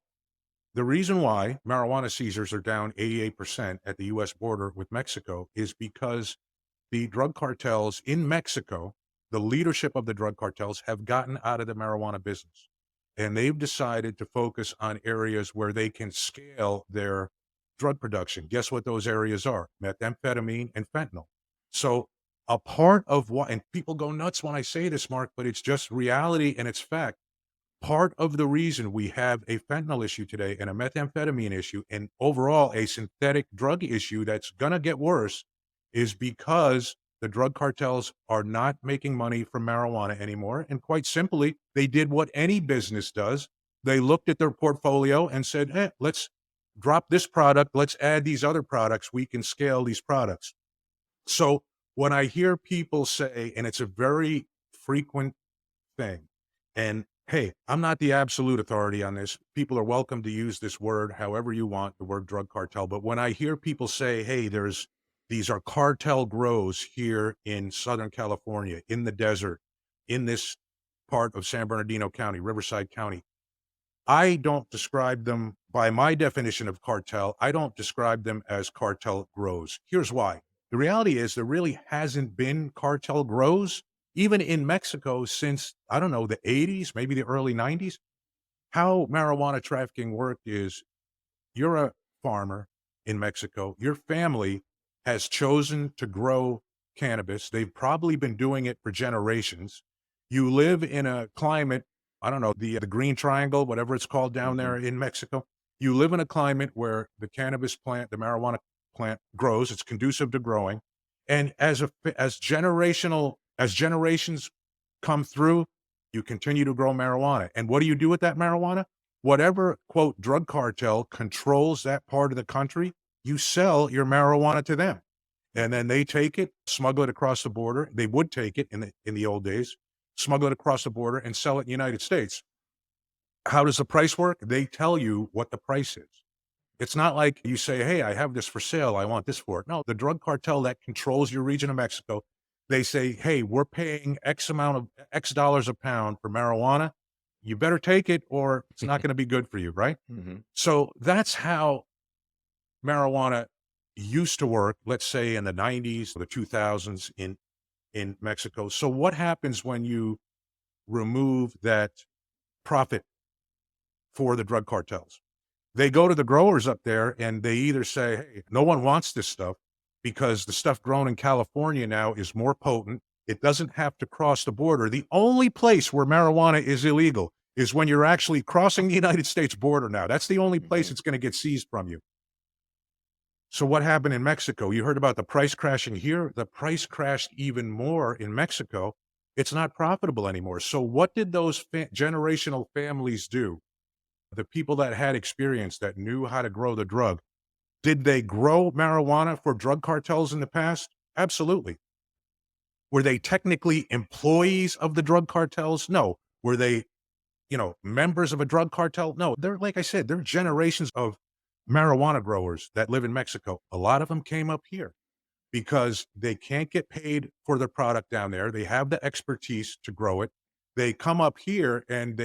the reason why marijuana seizures are down 88% at the US border with Mexico is because the drug cartels in Mexico, the leadership of the drug cartels have gotten out of the marijuana business. And they've decided to focus on areas where they can scale their drug production. Guess what those areas are? Methamphetamine and fentanyl. So, a part of what, and people go nuts when I say this, Mark, but it's just reality and it's fact. Part of the reason we have a fentanyl issue today and a methamphetamine issue and overall a synthetic drug issue that's going to get worse is because The drug cartels are not making money from marijuana anymore. And quite simply, they did what any business does. They looked at their portfolio and said, let's drop this product. Let's add these other products. We can scale these products. So when I hear people say, and it's a very frequent thing, and hey, I'm not the absolute authority on this. People are welcome to use this word however you want, the word drug cartel. But when I hear people say, hey, these are cartel grows here in Southern California, in the desert, in this part of San Bernardino County, Riverside County, I don't describe them by my definition of cartel. I don't describe them as cartel grows. Here's why. The reality is there really hasn't been cartel grows, even in Mexico since, I don't know, the 80s, maybe the early 90s. How marijuana trafficking worked is you're a farmer in Mexico. Your family has chosen to grow cannabis. They've probably been doing it for generations. You live in a climate, I don't know, the green triangle, whatever it's called down there in Mexico. You live in a climate where the cannabis plant, the marijuana plant grows. It's conducive to growing. And as generations come through, you continue to grow marijuana. And what do you do with that marijuana? Whatever, quote, drug cartel controls that part of the country, you sell your marijuana to them. And then they take it, smuggle it across the border. They would take it in the old days, smuggle it across the border and sell it in the United States. How does the price work? They tell you what the price is. It's not like you say, hey, I have this for sale. I want this for it. No, the drug cartel that controls your region of Mexico, they say, hey, we're paying X amount of X dollars a pound for marijuana. You better take it or it's not going to be good for you, right? So that's how marijuana used to work, let's say in the 90s, the 2000s in Mexico. So what happens when you remove that profit for the drug cartels? They go to the growers up there and they either say, hey, no one wants this stuff because the stuff grown in California now is more potent. It doesn't have to cross the border. The only place where marijuana is illegal is when you're actually crossing the United States border now. That's the only place it's going to get seized from you. So what happened in Mexico? You heard about the price crashing here. The price crashed even more in Mexico. It's not profitable anymore. So what did those generational families do? The people that had experience, that knew how to grow the drug, did they grow marijuana for drug cartels in the past? Absolutely. Were they technically employees of the drug cartels? No. Were they, members of a drug cartel? No. They're, like I said, they're generations of marijuana growers that live in Mexico. A lot of them came up here because they can't get paid for their product down there. They have the expertise to grow it. They come up here and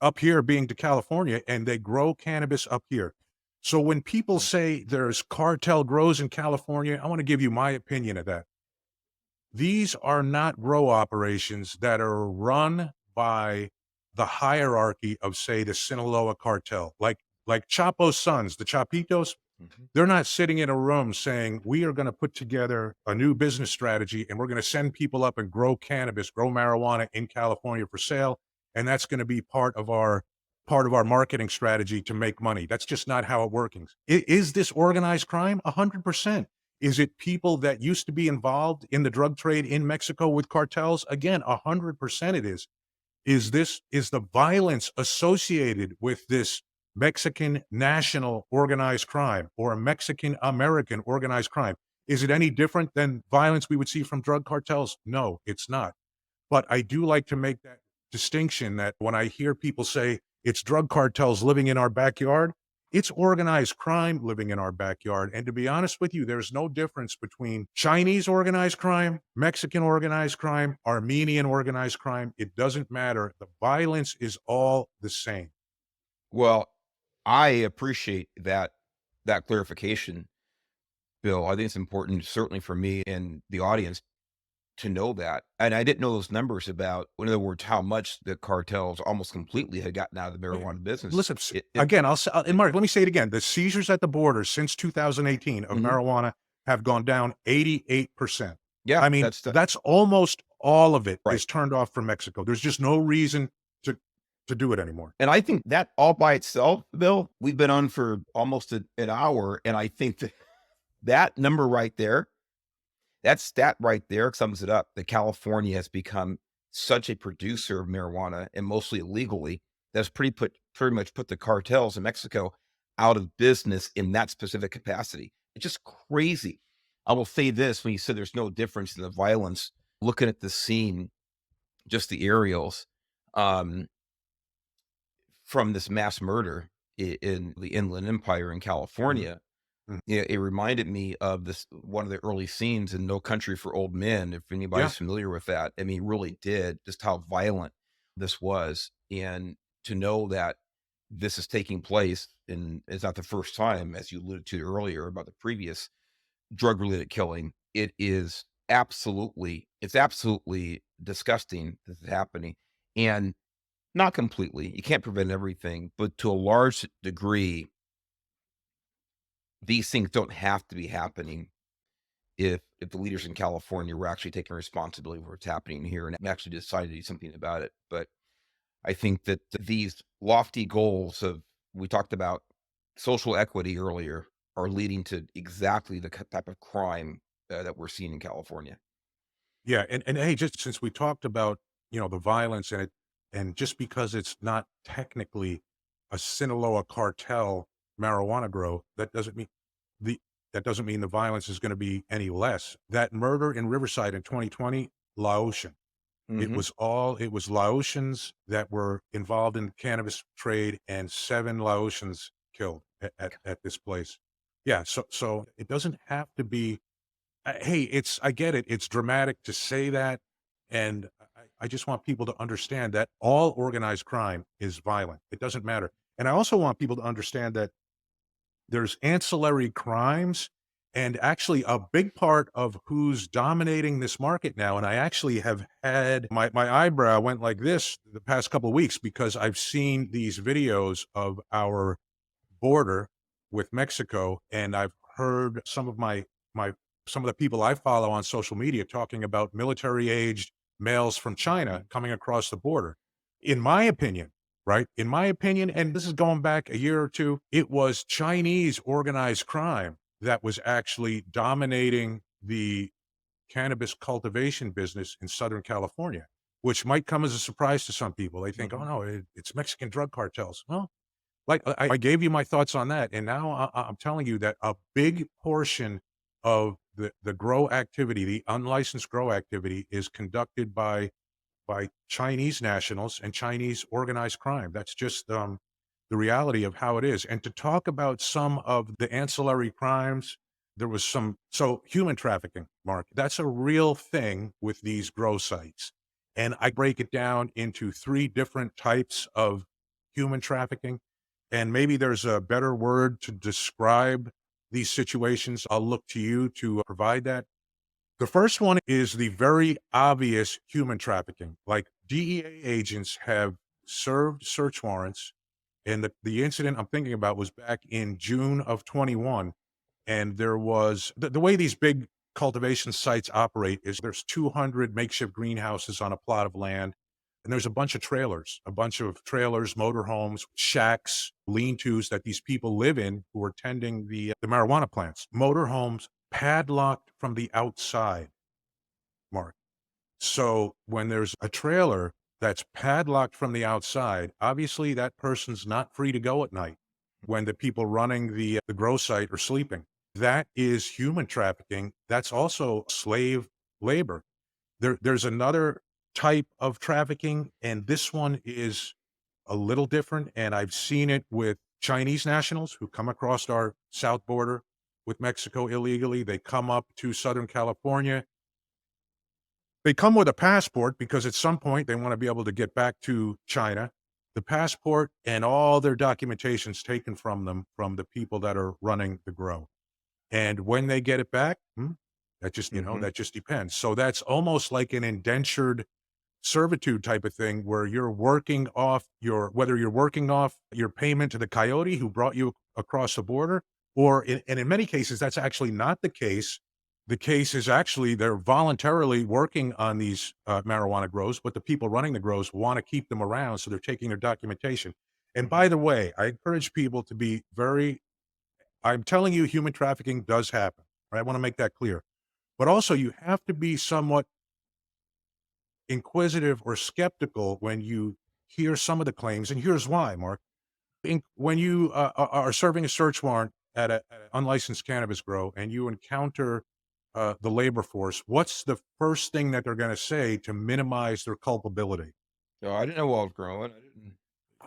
up here being to California, and they grow cannabis up here. So when people say there's cartel grows in California, I want to give you my opinion of that. These are not grow operations that are run by the hierarchy of, say, the Sinaloa cartel, like Chapo's sons, the Chapitos. They're not sitting in a room saying, we are going to put together a new business strategy and we're going to send people up and grow cannabis, grow marijuana in California for sale. And that's going to be part of our marketing strategy to make money. That's just not how it works. Is this organized crime? 100%. Is it people that used to be involved in the drug trade in Mexico with cartels? Again, 100% it is. Is the violence associated with this Mexican national organized crime or a Mexican American organized crime? Is it any different than violence we would see from drug cartels? No, it's not. But I do like to make that distinction that when I hear people say it's drug cartels living in our backyard, it's organized crime living in our backyard. And to be honest with you, there's no difference between Chinese organized crime, Mexican organized crime, Armenian organized crime. It doesn't matter. The violence is all the same. Well, I appreciate that clarification, Bill. I think it's important, certainly for me and the audience, to know that. And I didn't know those numbers about, in other words, how much the cartels almost completely had gotten out of the marijuana business. Listen, again, and Mark, let me say it again. The seizures at the border since 2018 of marijuana have gone down 88%. Yeah, I mean, that's almost all of it is turned off from Mexico. There's just no reason to do it anymore. And I think that all by itself, Bill, we've been on for almost an hour. And I think that number right there, That stat right there sums it up. That California has become such a producer of marijuana, and mostly illegally, that's pretty much put the cartels in Mexico out of business in that specific capacity. It's just crazy. I will say this: when you said there's no difference in the violence, looking at the scene, just the aerials, um, from this mass murder in the Inland Empire in Mhm, California, mhm. yeah, it reminded me of this one of the early scenes in No Country for Old Men, if Yeah, anybody's familiar with that. I mean, it really did just how violent this was. And to know that this is taking place, and it's not the first time, as you alluded to earlier about the previous drug-related killing, it's absolutely disgusting this is happening. And not completely, you can't prevent everything, but to a large degree, these things don't have to be happening if the leaders in California were actually taking responsibility for what's happening here and actually decided to do something about it. But I think that these lofty goals of we talked about social equity earlier are leading to exactly the type of crime that we're seeing in California. yeah, and hey, just since we talked about, the violence and just because it's not technically a Sinaloa cartel marijuana grow, the that doesn't mean the violence is gonna be any less. That murder in Riverside in 2020, Laotian. Hmm. It was Laotians that were involved in the cannabis trade and 7 Laotians killed at this place. Yeah, so it doesn't have to be hey, I get it. It's dramatic to say that, and I just want people to understand that all organized crime is violent. It doesn't matter. And I also want people to understand that there's ancillary crimes, and actually a big part of who's dominating this market now, and I actually have had my eyebrow went like this the past couple of weeks because I've seen these videos of our border with Mexico, and I've heard my some of the people I follow on social media talking about military-aged males from China coming across the border. In my opinion, right? In my opinion, and this is going back a year or 2, it was Chinese organized crime that was actually dominating the cannabis cultivation business in Southern California, which might come as a surprise to some people. They think, "Oh, Hmm. no, it's Mexican drug cartels." Well, like, I gave you my thoughts on that, and now I'm telling you that a big portion of the grow activity, the unlicensed grow activity, is conducted by Chinese nationals and Chinese organized crime. That's just, the reality of how it is, and to talk about some of the ancillary crimes, there was human trafficking, Mark, that's a real thing with these grow sites, and I break it down into 3 different types of human trafficking, and maybe there's a better word to describe these situations. I'll look to you to provide that. The first one is the very obvious human trafficking. Like DEA agents have served search warrants, and the incident I'm thinking about was back in June of 21. And there was the way these big cultivation sites operate is there's 200 makeshift greenhouses on a plot of land, and there's a bunch of trailers, motorhomes, shacks, lean-tos that these people live in who are tending the marijuana plants. Motorhomes padlocked from the outside, Mark. So when there's a trailer that's padlocked from the outside, obviously that person's not free to go at night when the people running the grow site are sleeping. That is human trafficking. That's also slave labor. There's another type of trafficking, and this one is a little different. And I've seen it with Chinese nationals who come across our south border with Mexico illegally. They come up to Southern California. They come with a passport because at some point they want to be able to get back to China. The passport and all their documentation's taken from them from the people that are running the grow. And when they get it back, Hmm. that just depends. So that's almost like an indentured servitude type of thing where you're working off whether you're working off your payment to the coyote who brought you across the border, and in many cases, that's actually not the case. The case is actually they're voluntarily working on these marijuana grows, but the people running the grows want to keep them around, so they're taking their documentation. And by the way, I encourage people to be very I'm telling you, human trafficking does happen. Right? I want to make that clear. But also you have to be somewhat inquisitive or skeptical when you hear some of the claims, and here's why, Mark. When you are serving a search warrant at an unlicensed cannabis grow and you encounter the labor force, what's the first thing that they're going to say to minimize their culpability? So I didn't know while I was growing. I didn't.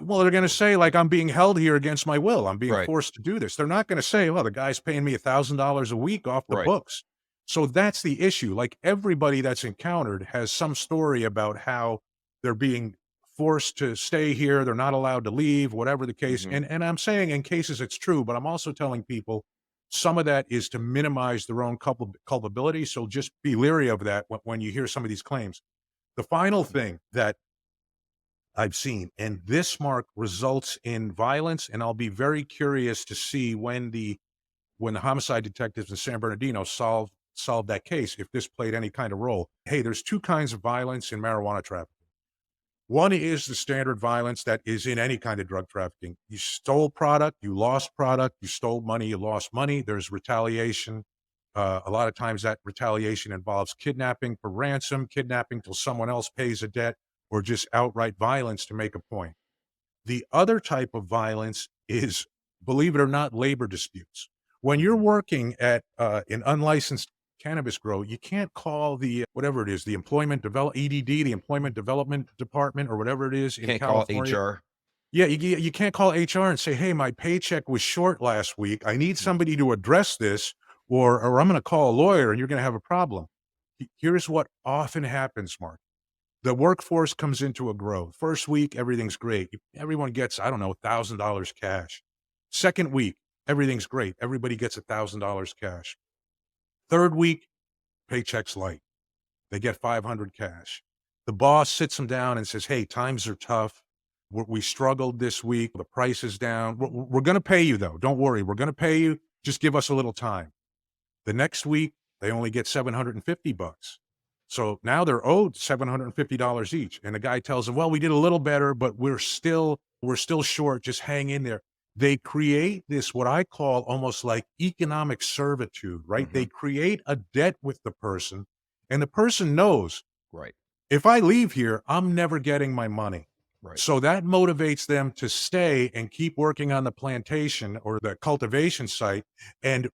Well, they're going to say, like, I'm being held here against my will. I'm being Right. forced to do this. They're not going to say, well, the guy's paying me $1,000 a week off the Right. books. So that's the issue. Like, everybody that's encountered has some story about how they're being forced to stay here. They're not allowed to leave, whatever the case. Mhm. And I'm saying in cases it's true, but I'm also telling people some of that is to minimize their own culpability. So just be leery of that when you hear some of these claims. The final thing that I've seen. And this, Mark, results in violence, and I'll be very curious to see when the homicide detectives in San Bernardino solved that case, if this played any kind of role. Hey, there's two kinds of violence in marijuana trafficking. One is the standard violence that is in any kind of drug trafficking. You stole product, you lost product, you stole money, you lost money. There's retaliation. A lot of times that retaliation involves kidnapping for ransom, kidnapping till someone else pays a debt, or just outright violence to make a point. The other type of violence is, believe it or not, labor disputes. When you're Mhm. working at an unlicensed cannabis grow, you can't call the whatever it is, the employment develop EDD, the Employment Development Department, or whatever it is in Can't call it California. HR. Yeah, you can't call HR and say, "Hey, my paycheck was short last week. I need Mm. somebody to address this, or I'm going to call a lawyer, and you're going to have a problem." Here's what often happens, Mark. The workforce comes into a grow. First week, everything's great. Everyone gets, I don't know, $1,000 cash. Second week, everything's great. Everybody gets $1,000 cash. Third week, paycheck's light. They get 500 cash. The boss sits them down and says, "Hey, times are tough. We struggled this week. The price is down. We're going to pay you, though. Don't worry. We're going to pay you. Just give us a little time." The next week, they only get 750 bucks. So now they're owed $750 each. And the guy tells them, "Well, we did a little better, but we're still short. Just hang in there." They create this, what I call almost like economic servitude, right? They Mhm. create a debt with the person, and the person knows, Right. if I leave here, I'm never getting my money. Right. So that motivates them to stay and keep working on the plantation or the cultivation site. And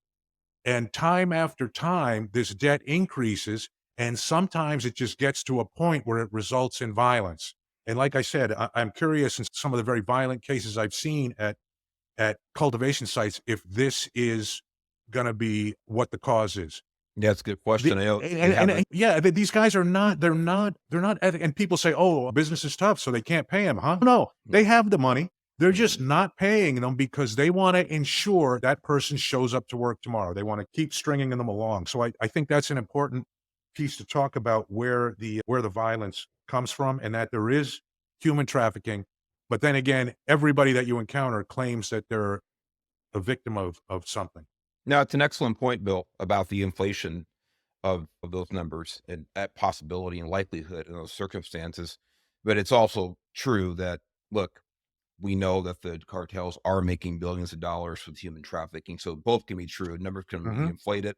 time after time, this debt increases, and sometimes it just gets to a point where it results in violence. And like I said, I'm curious in some of the very violent cases I've seen at cultivation sites, if this is going to be what the cause is. Yeah, that's a good question. I know they And haven't. yeah, these guys are not. They're not. And people say, "Oh, business is tough, so they can't pay them." Huh? No, they have the money. They're just Mhm. not paying them because they want to ensure that person shows up to work tomorrow. They want to keep stringing them along. So I think that's an important piece to talk about where the violence comes from, and that there is human trafficking. But then again, everybody that you encounter claims that they're a victim of something. Now, it's an excellent point, Bill, about the inflation of those numbers and that possibility and likelihood in those circumstances. But it's also true that, look, we know that the cartels are making billions of dollars with human trafficking. So both can be true. Numbers can be Mhm. inflated,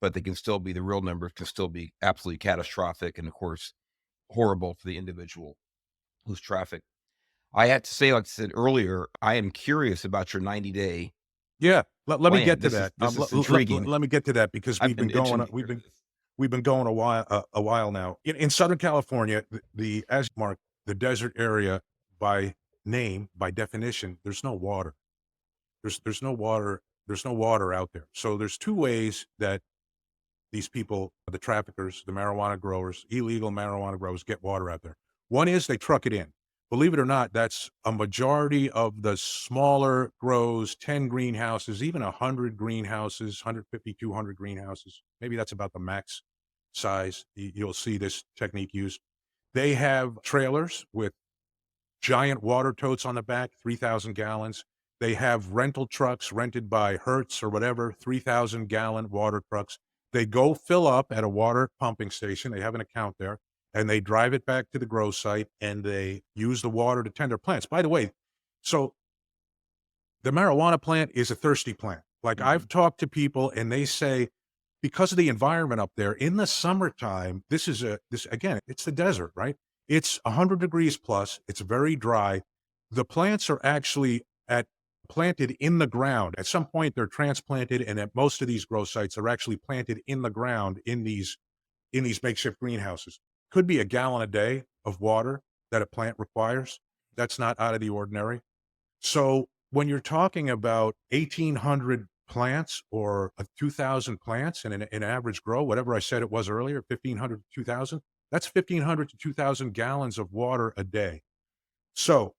but they can still be the real numbers can still be absolutely catastrophic and of course horrible for the individual who's trafficked. I had to say, like I said earlier, I am curious about your 90-day Yeah, let me plan. get to This is that. this is intriguing. Let me get to that because I've been itching to we've hear been this. we've been going a while now. In Southern California, the as mark the desert area by name, by definition, there's no water. There's no water. There's no water out there. So there's two ways that these people, the traffickers, the marijuana growers, illegal marijuana growers, get water out there. One is they truck it in. Believe it or not, that's a majority of the smaller grows, 10 greenhouses, even 100 greenhouses, 150, 200 greenhouses. Maybe that's about the max size. You'll see this technique used. They have trailers with giant water totes on the back, 3,000 gallons. They have rental trucks rented by Hertz or whatever, 3,000-gallon water trucks. They go fill up at a water pumping station. They have an account there, and they drive it back to the grow site, and they use the water to tend their plants. By the way, so the marijuana plant is a thirsty plant. Like, Mhm. I've talked to people, and they say because of the environment up there in the summertime, this again, it's the desert, right? It's 100 degrees plus. It's very dry. The plants are actually planted in the ground. At some point, they're transplanted, and at most of these grow sites are actually planted in the ground in these makeshift greenhouses. Could be a gallon a day of water that a plant requires. That's not out of the ordinary. So when you're talking about 1,800 plants or 2,000 plants in an average grow, whatever I said it was earlier, 1,500 to 2,000, that's 1,500 to 2,000 gallons of water a day. So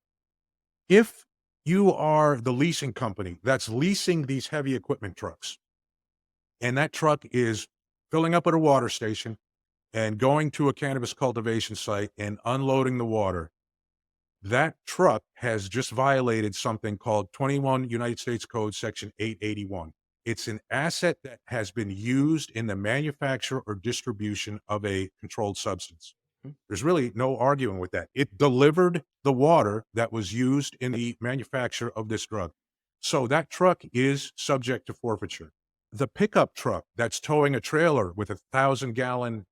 if you are the leasing company that's leasing these heavy equipment trucks, and that truck is filling up at a water station and going to a cannabis cultivation site and unloading the water, that truck has just violated something called 21 United States Code Section 881. It's an asset that has been used in the manufacture or distribution of a controlled substance. There's really no arguing with that. It delivered the water that was used in the manufacture of this drug. So that truck is subject to forfeiture. The pickup truck that's towing a trailer with 1,000-gallon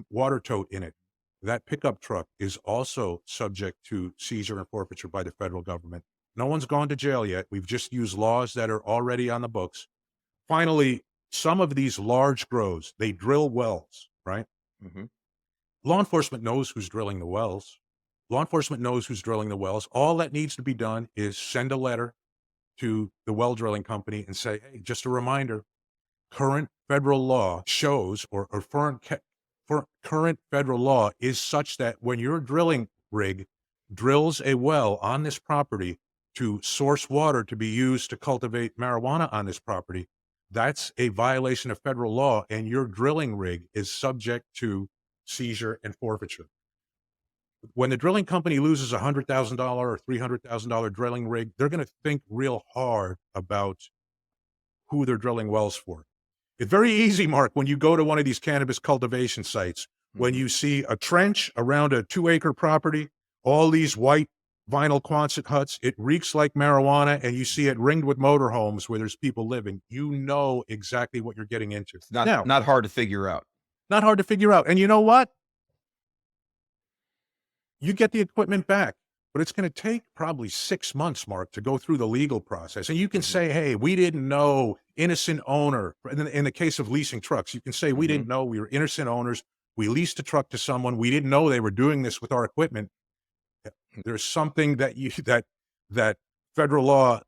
water tote in it, that pickup truck is also subject to seizure and forfeiture by the federal government. No one's gone to jail yet. We've just used laws that are already on the books. Finally, some of these large grows, they drill wells, right? Mm-hmm. Law enforcement knows who's drilling the wells. Law enforcement knows who's drilling the wells. All that needs to be done is send a letter to the well drilling company and say, hey, just a reminder, current federal law shows, or current federal law is such that when your drilling rig drills a well on this property to source water to be used to cultivate marijuana on this property, that's a violation of federal law, and your drilling rig is subject to seizure and forfeiture. When the drilling company loses $100,000 or $300,000 drilling rig, they're going to think real hard about who they're drilling wells for. It's very easy, Mark, when you go to one of these cannabis cultivation sites, when you see a trench around a 2-acre property, all these white vinyl Quonset huts, it reeks like marijuana, and you see it ringed with motorhomes where there's people living. You know exactly what you're getting into. It's not hard to figure out. Not hard to figure out. And you know what? You get the equipment back, but it's going to take probably 6 months, Mark, to go through the legal process. And you can say, hey, we didn't know, innocent owner. In the case of leasing trucks, you can say, we didn't know, we were innocent owners. We leased a truck to someone. We didn't know they were doing this with our equipment. There's something that federal law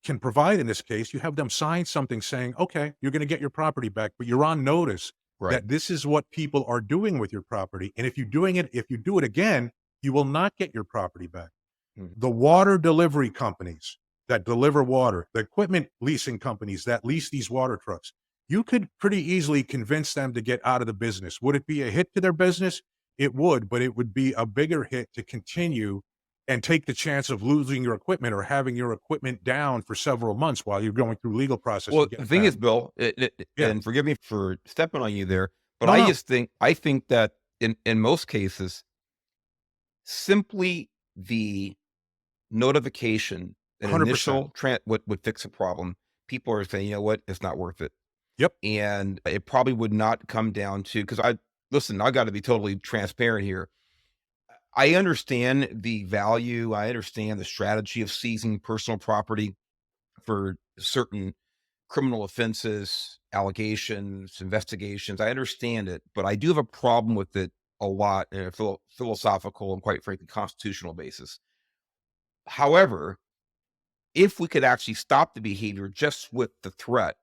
can provide in this case. You have them sign something saying, okay, you're going to get your property back, but you're on notice that this is what people are doing with your property. And if you do it again, you will not get your property back. The water delivery companies that deliver water, the equipment leasing companies that lease these water trucks, you could pretty easily convince them to get out of the business. Would it be a hit to their business? It would, but it would be a bigger hit to continue and take the chance of losing your equipment or having your equipment down for several months while you're going through legal process. Well, the thing is, Bill, and forgive me for stepping on you there, but I think that in most cases, simply the notification, an 100%. initial would fix a problem. People are saying, you know what, it's not worth it. Yep. And it probably would not come down to, because I got to be totally transparent here. I understand the value. I understand the strategy of seizing personal property for certain criminal offenses, allegations, investigations. I understand it, but I do have a problem with it a lot in a philosophical and, quite frankly, constitutional basis. However, if we could actually stop the behavior just with the threat,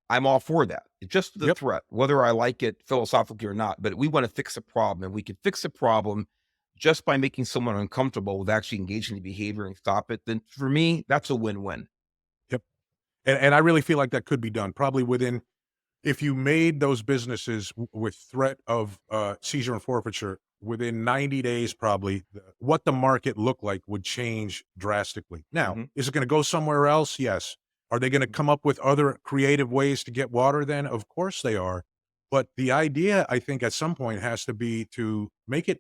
I'm all for that. Just the threat, whether I like it philosophically or not. But we want to fix a problem, and we can fix a problem just by making someone uncomfortable with actually engaging the behavior and stop it. Then for me, that's a win-win. Yep. And I really feel like that could be done probably within, if you made those businesses with threat of seizure and forfeiture within 90 days, probably what the market looked like would change drastically. Now, is it going to go somewhere else? Yes. Are they going to come up with other creative ways to get water then? Of course they are. But the idea, I think, at some point has to be to make it.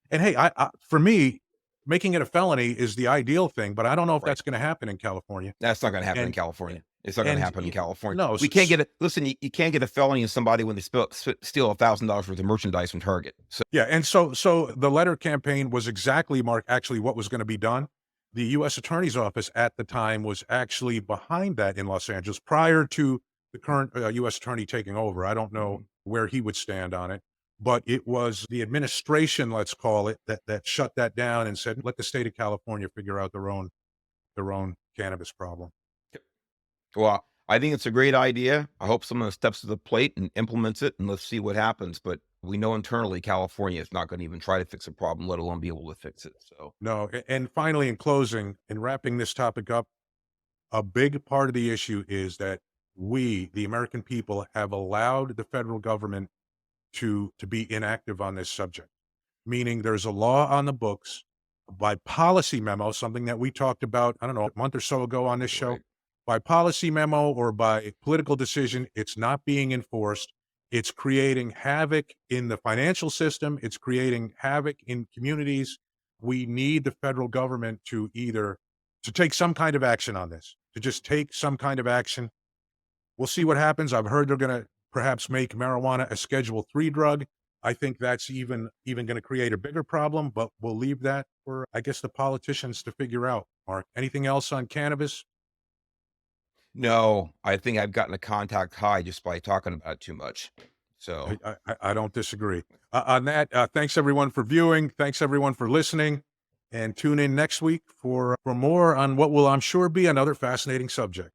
And hey, for me, making it a felony is the ideal thing, but I don't know if that's going to happen in California. That's not going to happen in California. It's not going to And happen in California. no, We can't get it. Listen, you can't get a felony in somebody when they steal $1,000 worth of merchandise from Target. So yeah, and so the letter campaign was exactly, Mark, actually what was going to be done. The U.S. Attorney's Office at the time was actually behind that in Los Angeles prior to the current U.S. Attorney taking over. I don't know where he would stand on it, but it was the administration, let's call it, that shut that down and said, let the state of California figure out their own cannabis problem. well, I think it's a great idea. I hope someone steps to the plate and implements it, and let's see what happens. But we know internally California is not going to even try to fix a problem, let alone be able to fix it. So No, and finally, in closing, in wrapping this topic up, a big part of the issue is that we, the American people, have allowed the federal government to be inactive on this subject. Meaning there's a law on the books by policy memo, something that we talked about, I don't know, a month or so ago on this show. Right. By policy memo or by political decision, it's not being enforced. It's creating havoc in the financial system. It's creating havoc in communities. We need the federal government to take some kind of action on this, to just take some kind of action. We'll see what happens. I've heard they're going to perhaps make marijuana a Schedule III drug. I think that's even going to create a bigger problem, but we'll leave that for, I guess, the politicians to figure out. Mark, anything else on cannabis? no, I think I've gotten a contact high just by talking about it too much. So I don't disagree. On that, thanks everyone for viewing. Thanks everyone for listening. And tune in next week for more on what will, I'm sure, be another fascinating subject.